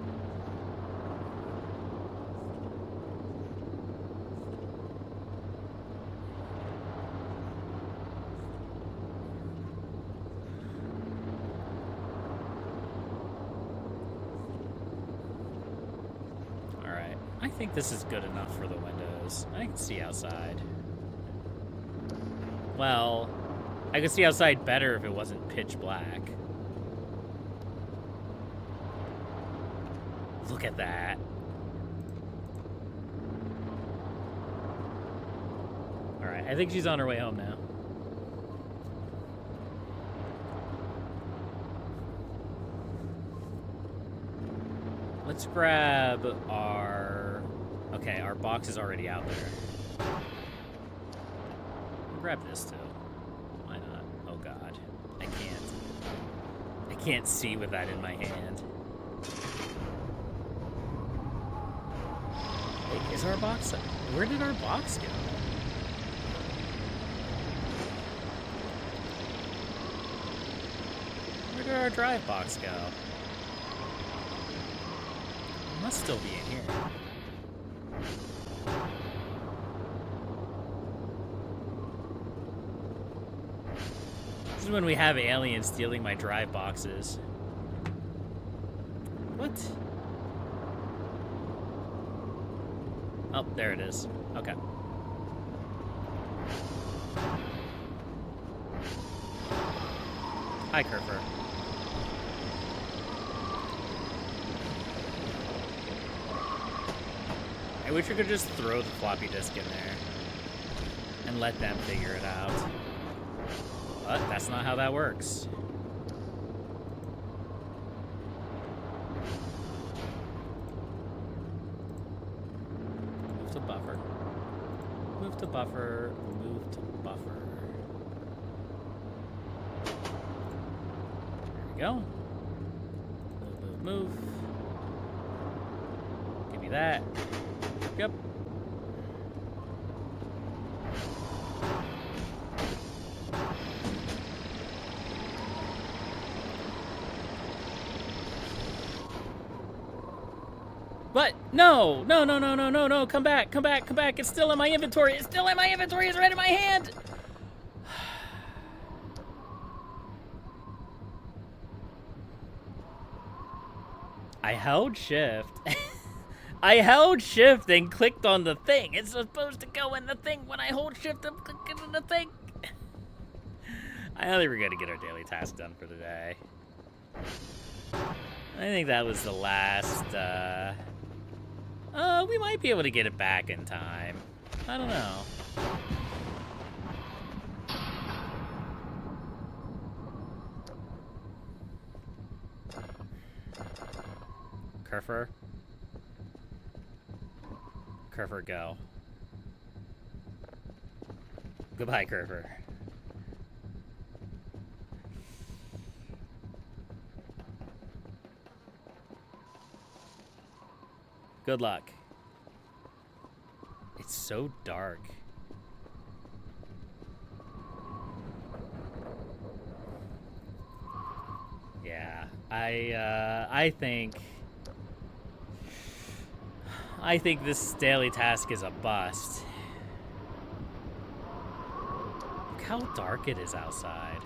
[SPEAKER 1] Alright. I think this is good enough for the windows. I can see outside. Well, I could see outside better if it wasn't pitch black. Look at that. Alright, I think she's on her way home now. Let's grab our... Okay, our box is already out there. I'll grab this too. Why not? Oh god. I can't see with that in my hand. Wait, is our box... Where did our box go? Where did our drive box go? It must still be in here. This is when we have aliens stealing my drive boxes. What? Oh, there it is. Okay. Hi, Kerfin. I wish we could just throw the floppy disk in there and let them figure it out. But that's not how that works. Move to buffer. Move to buffer. Move to buffer. There we go. Move, move, move. Give me that. Yep. What? No! No, no, no, no, no, no. Come back, come back, come back. It's still in my inventory. It's still in my inventory. It's right in my hand. I held shift. I held shift and clicked on the thing. It's supposed to go in the thing. When I hold shift, I'm clicking in the thing. I know we're going to get our daily task done for the day. I think that was the last, we might be able to get it back in time. I don't know. Kerfin? Kerfin, go. Goodbye, Kerfin. Good luck. It's so dark. Yeah, I think this daily task is a bust. Look how dark it is outside.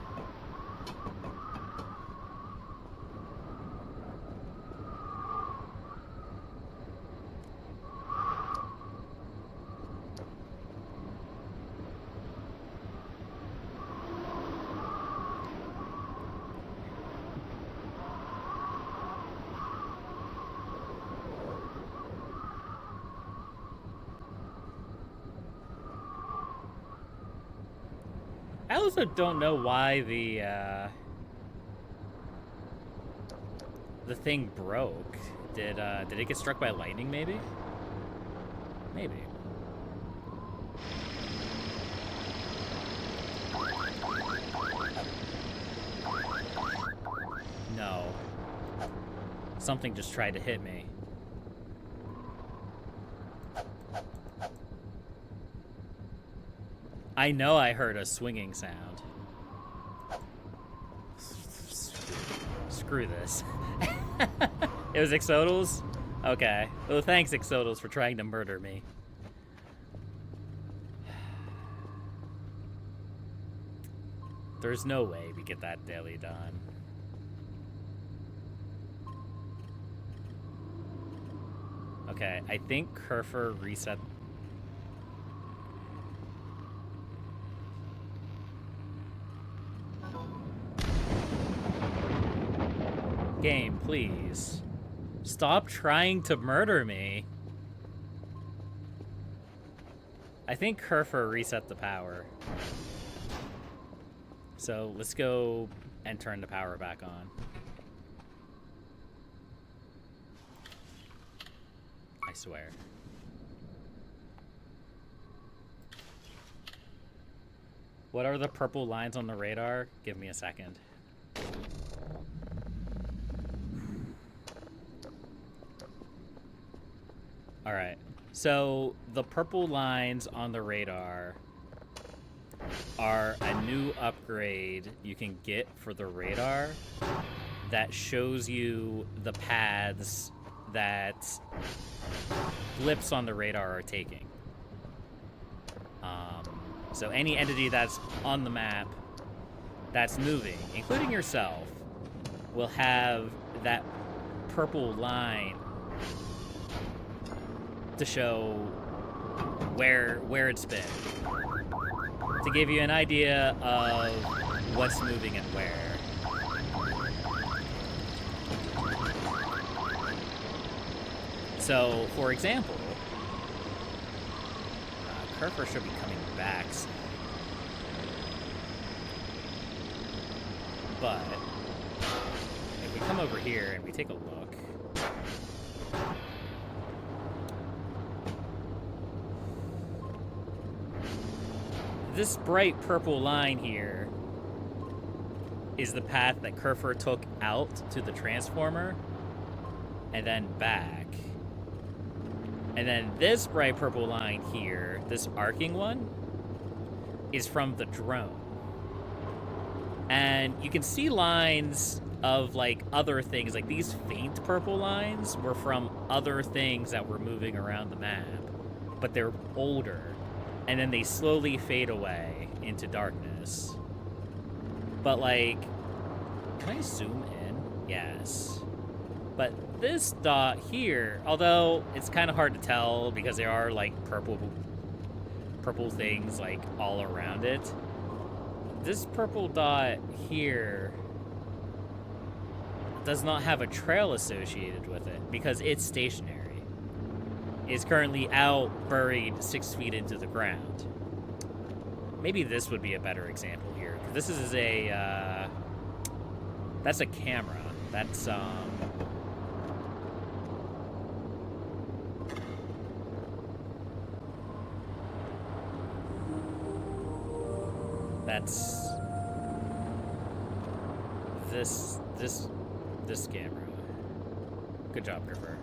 [SPEAKER 1] I also don't know why the thing broke. Did it get struck by lightning, maybe? Maybe. No. Something just tried to hit me. I know I heard a swinging sound. Screw screw this. It was Exodals? Okay. Well, thanks, Exodals, for trying to murder me. There's no way we get that daily done. Okay, I think Kerfin reset. Game, please. Stop trying to murder me. I think Kerfin reset the power. So let's go and turn the power back on. I swear. What are the purple lines on the radar? Give me a second. All right. So the purple lines on the radar are a new upgrade you can get for the radar that shows you the paths that blips on the radar are taking. So any entity that's on the map that's moving, including yourself, will have that purple line to show where it's been, to give you an idea of what's moving and where. So, for example, Kerfin should be coming back soon. But if we come over here and we take a look, this bright purple line here is the path that Kerfin took out to the transformer and then back. And then this bright purple line here, this arcing one, is from the drone. And you can see lines of like other things, like these faint purple lines were from other things that were moving around the map, but they're older. And then they slowly fade away into darkness. But like, can I zoom in? Yes. But this dot here, although it's kind of hard to tell because there are like purple things like all around it. This purple dot here does not have a trail associated with it because it's stationary. It's currently out buried 6 feet into the ground. Maybe this would be a better example here. This is a, that's a camera. That's, that's this camera. Good job, Kerfin.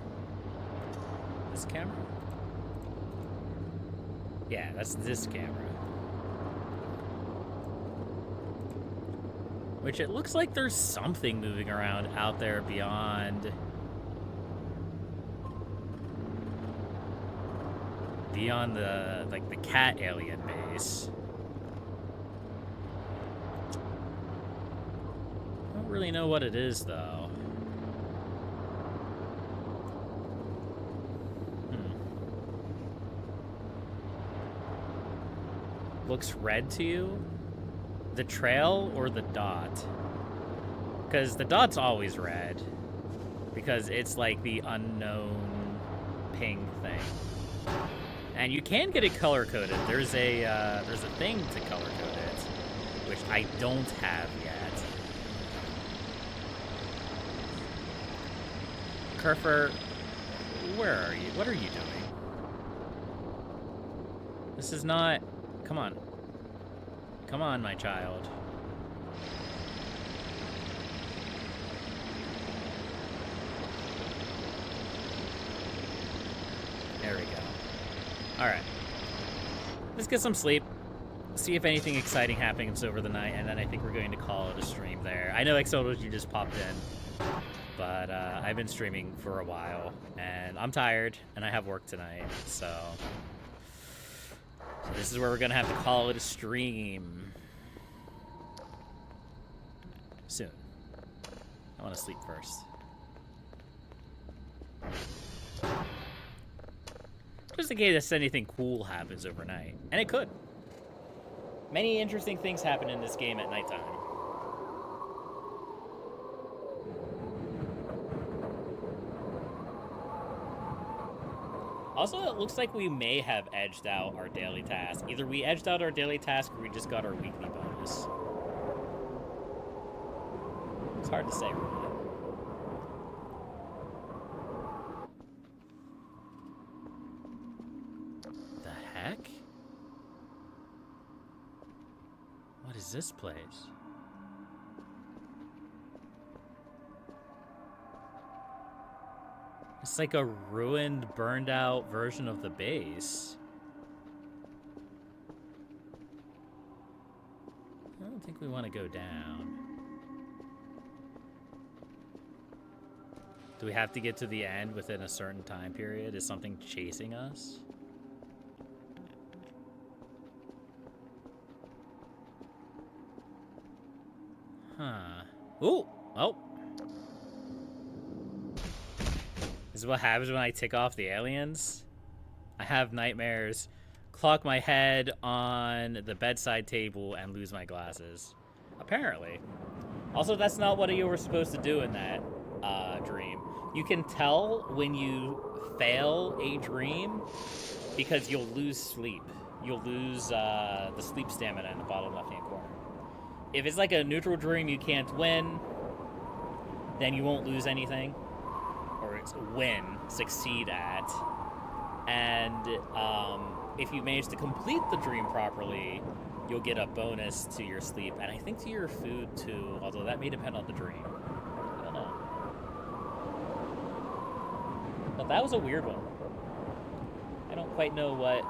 [SPEAKER 1] This camera? Yeah, that's this camera. Which it looks like there's something moving around out there beyond the like the cat alien base. I don't really know what it is though. Looks red to you? The trail or the dot? Because the dot's always red. Because it's like the unknown ping thing. And you can get it color-coded. There's a thing to color-code it, which I don't have yet. Kerfin, where are you? What are you doing? This is not... Come on. Come on, my child. There we go. Alright. Let's get some sleep. See if anything exciting happens over the night, and then I think we're going to call it a stream there. I know Exodus, you just popped in. But I've been streaming for a while, and I'm tired, and I have work tonight, so this is where we're gonna have to call it a stream soon. I want to sleep first. Just in case anything cool happens overnight, and it could. Many interesting things happen in this game at nighttime. Also, it looks like we may have edged out our daily task. Either we edged out our daily task or we just got our weekly bonus. It's hard to say, really. The heck? What is this place? It's like a ruined, burned out version of the base. I don't think we want to go down. Do we have to get to the end within a certain time period? Is something chasing us? Huh. Ooh! Oh! This is what happens when I tick off the aliens. I have nightmares, clock my head on the bedside table, and lose my glasses. Apparently. Also, that's not what you were supposed to do in that dream. You can tell when you fail a dream because you'll lose sleep. You'll lose the sleep stamina in the bottom left-hand corner. If it's like a neutral dream you can't win, then you won't lose anything. Or it's win, succeed at. And if you manage to complete the dream properly, you'll get a bonus to your sleep. And I think to your food too, although that may depend on the dream. I don't know. But that was a weird one. I don't quite know what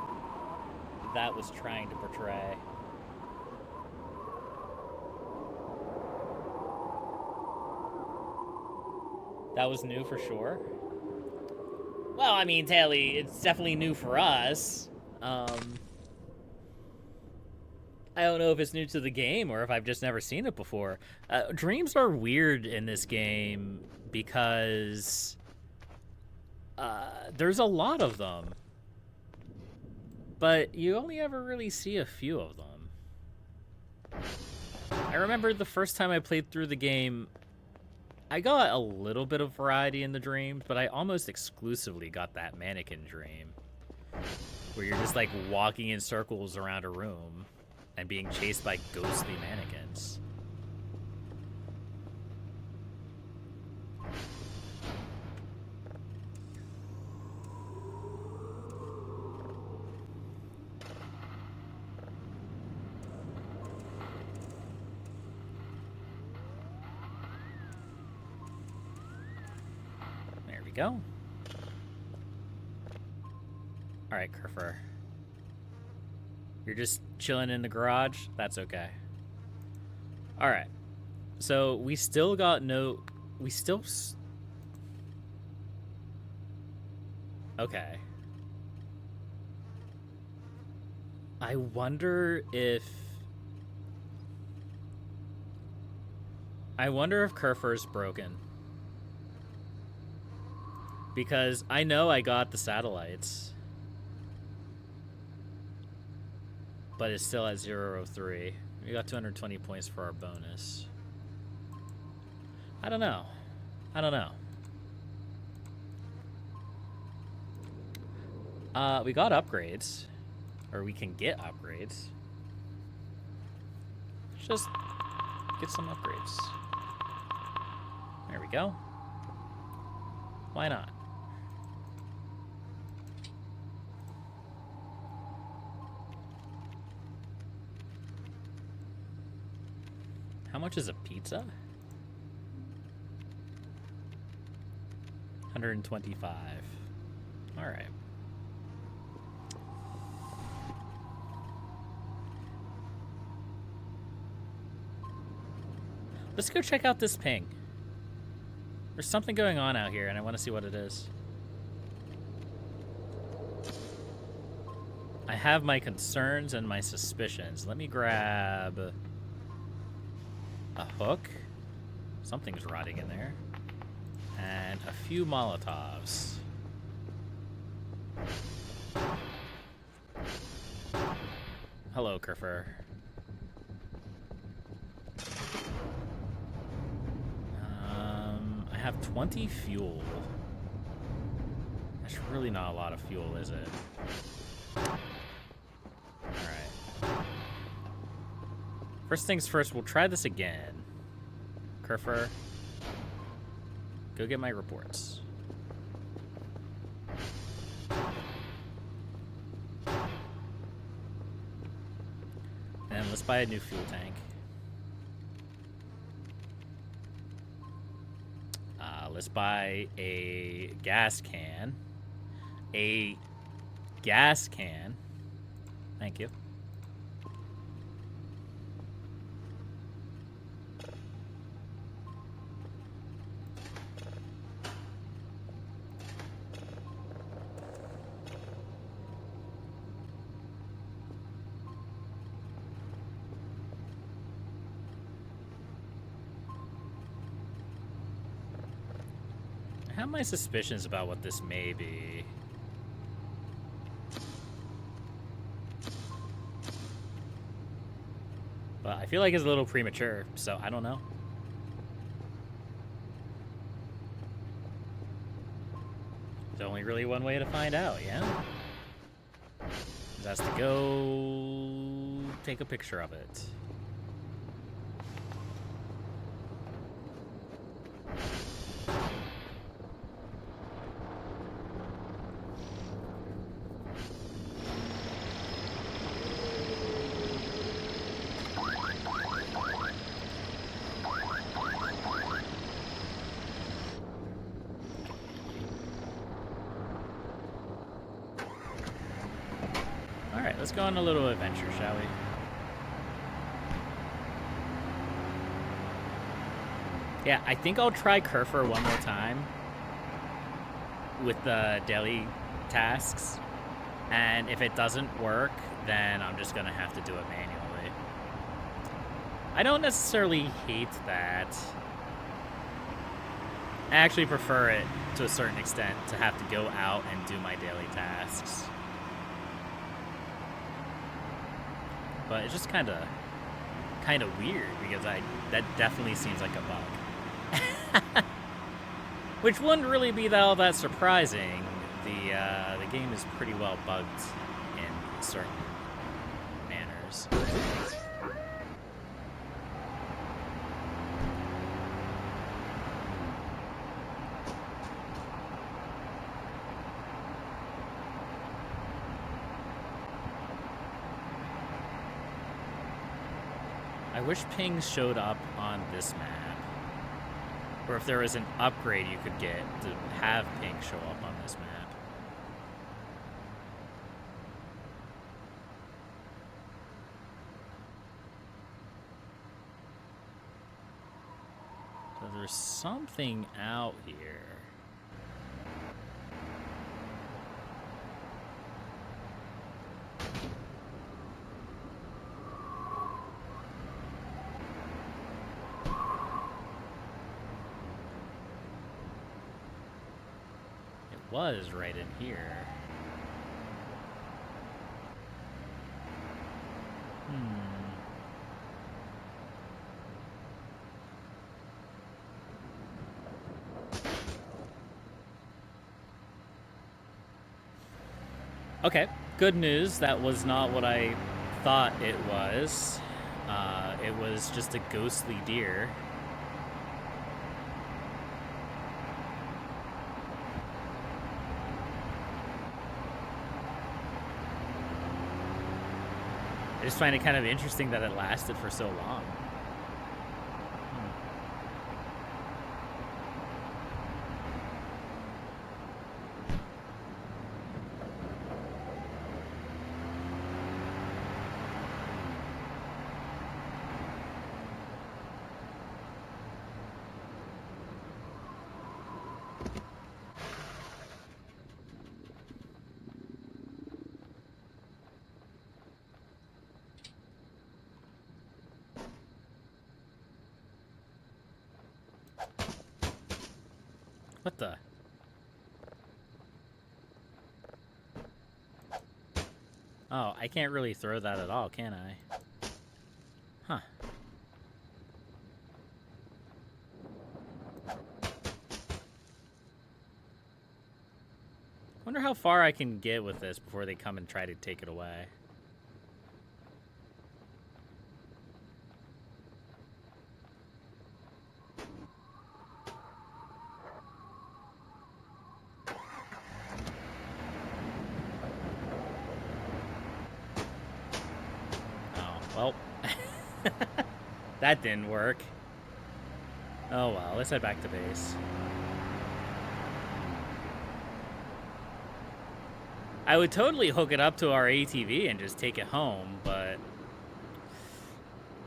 [SPEAKER 1] that was trying to portray. That was new for sure. Well, I mean, Tally, it's definitely new for us. I don't know if it's new to the game or if I've just never seen it before. Dreams are weird in this game because there's a lot of them. But you only ever really see a few of them. I remember the first time I played through the game, I got a little bit of variety in the dreams, but I almost exclusively got that mannequin dream, where you're just like walking in circles around a room and being chased by ghostly mannequins. Go. All right, Kerfin. You're just chilling in the garage? That's okay. All right. So we still got no... We still... Okay. I wonder if Kerfin's broken. Because I know I got the satellites. But it's still at 003. We got 220 points for our bonus. I don't know. We got upgrades. Or we can get upgrades. Let's just get some upgrades. There we go. Why not? How much is a pizza? 125. All right. Let's go check out this ping. There's something going on out here, and I want to see what it is. I have my concerns and my suspicions. Let me grab a hook. Something's rotting in there. And a few Molotovs. Hello, Kerfin. I have 20 fuel. That's really not a lot of fuel, is it? Alright. First things first, we'll try this again. Kerfin, go get my reports. And let's buy a new fuel tank. Let's buy a gas can. A gas can. Thank you. I have my suspicions about what this may be. But I feel like it's a little premature, so I don't know. There's only really one way to find out, yeah? That's to go take a picture of it. Alright, let's go on a little adventure, shall we? Yeah, I think I'll try Kerfin one more time with the daily tasks. And if it doesn't work, then I'm just gonna have to do it manually. I don't necessarily hate that. I actually prefer it to a certain extent to have to go out and do my daily tasks. But it's just kind of weird because that definitely seems like a bug, which wouldn't really be all that surprising. The game is pretty well bugged in certain manners. I wish pings showed up on this map. Or if there was an upgrade you could get to have pings show up on this map. So there's something out here. Was right in here. Okay, good news. That was not what I thought it was. It was just a ghostly deer. I just find it kind of interesting that it lasted for so long. What the? Oh, I can't really throw that at all, can I? Huh. Wonder how far I can get with this before they come and try to take it away. Oh, well. That didn't work. Oh well, let's head back to base. I would totally hook it up to our ATV and just take it home, but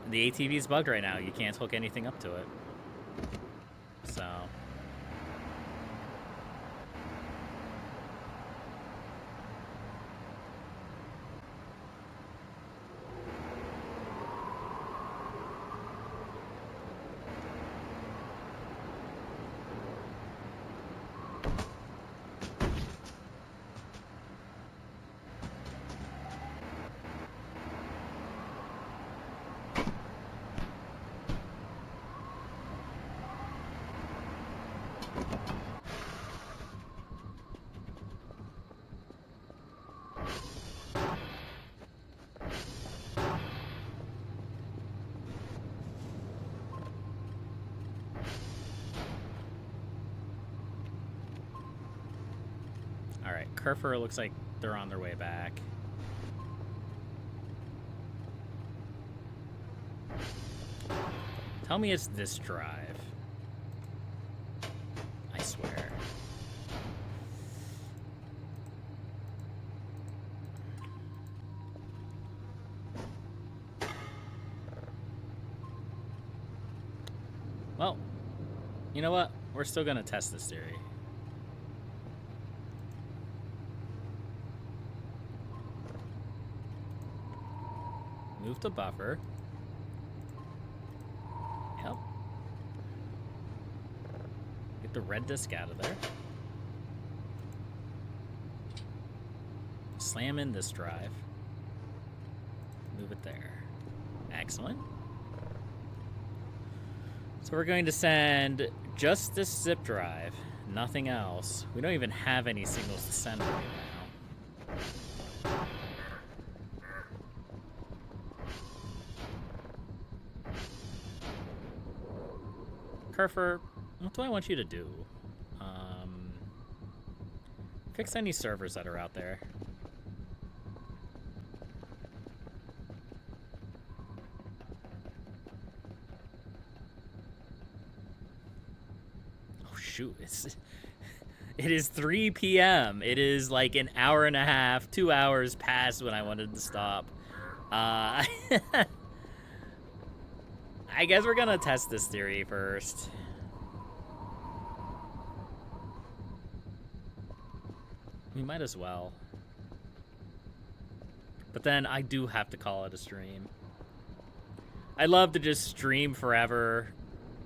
[SPEAKER 1] the ATV's bugged right now. You can't hook anything up to it. So... Alright, Kerfin looks like they're on their way back. Tell me it's this drive. I swear. Well, you know what? We're still gonna test this theory. Move to buffer. Yep. Get the red disc out of there. Slam in this drive. Move it there. Excellent. So we're going to send just this zip drive, nothing else. We don't even have any signals to send right now. Kerfin, what do I want you to do? Fix any servers that are out there. Oh shoot, it is 3 p.m. It is like an hour and a half, 2 hours past when I wanted to stop. I guess we're gonna test this theory first. We might as well. But then I do have to call it a stream. I'd love to just stream forever,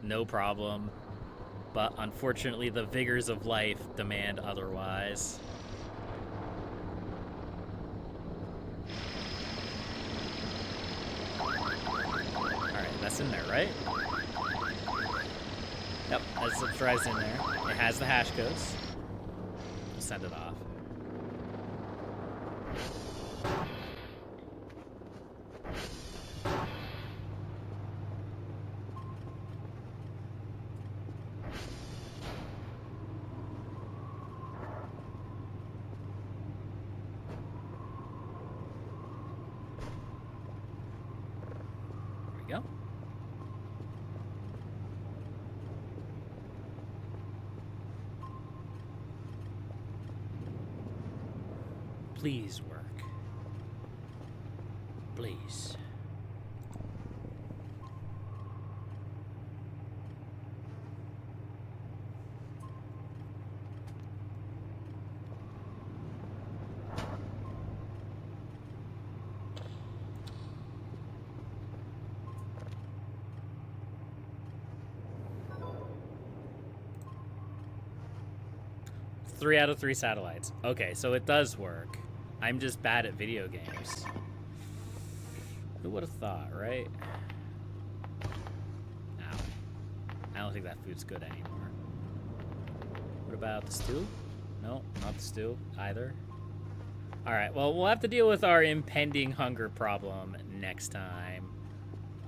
[SPEAKER 1] no problem. But unfortunately, the vigors of life demand otherwise. Alright, that's in there, right? Yep, that subscribes in there. It has the hash codes. We'll send it off. Go. Please work. Please. 3 out of 3 satellites. Okay, so it does work. I'm just bad at video games. Who would have thought, right? Ow. I don't think that food's good anymore. What about the stew? No, not the stew either. Alright, well, we'll have to deal with our impending hunger problem next time.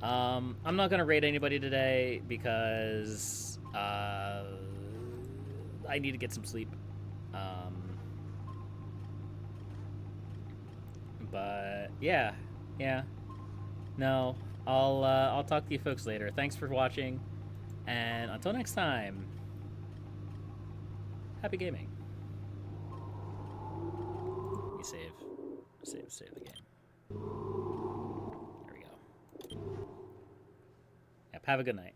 [SPEAKER 1] I'm not going to raid anybody today because I need to get some sleep. But yeah. No, I'll talk to you folks later. Thanks for watching, and until next time, happy gaming. Let me save the game. There we go. Yep, have a good night.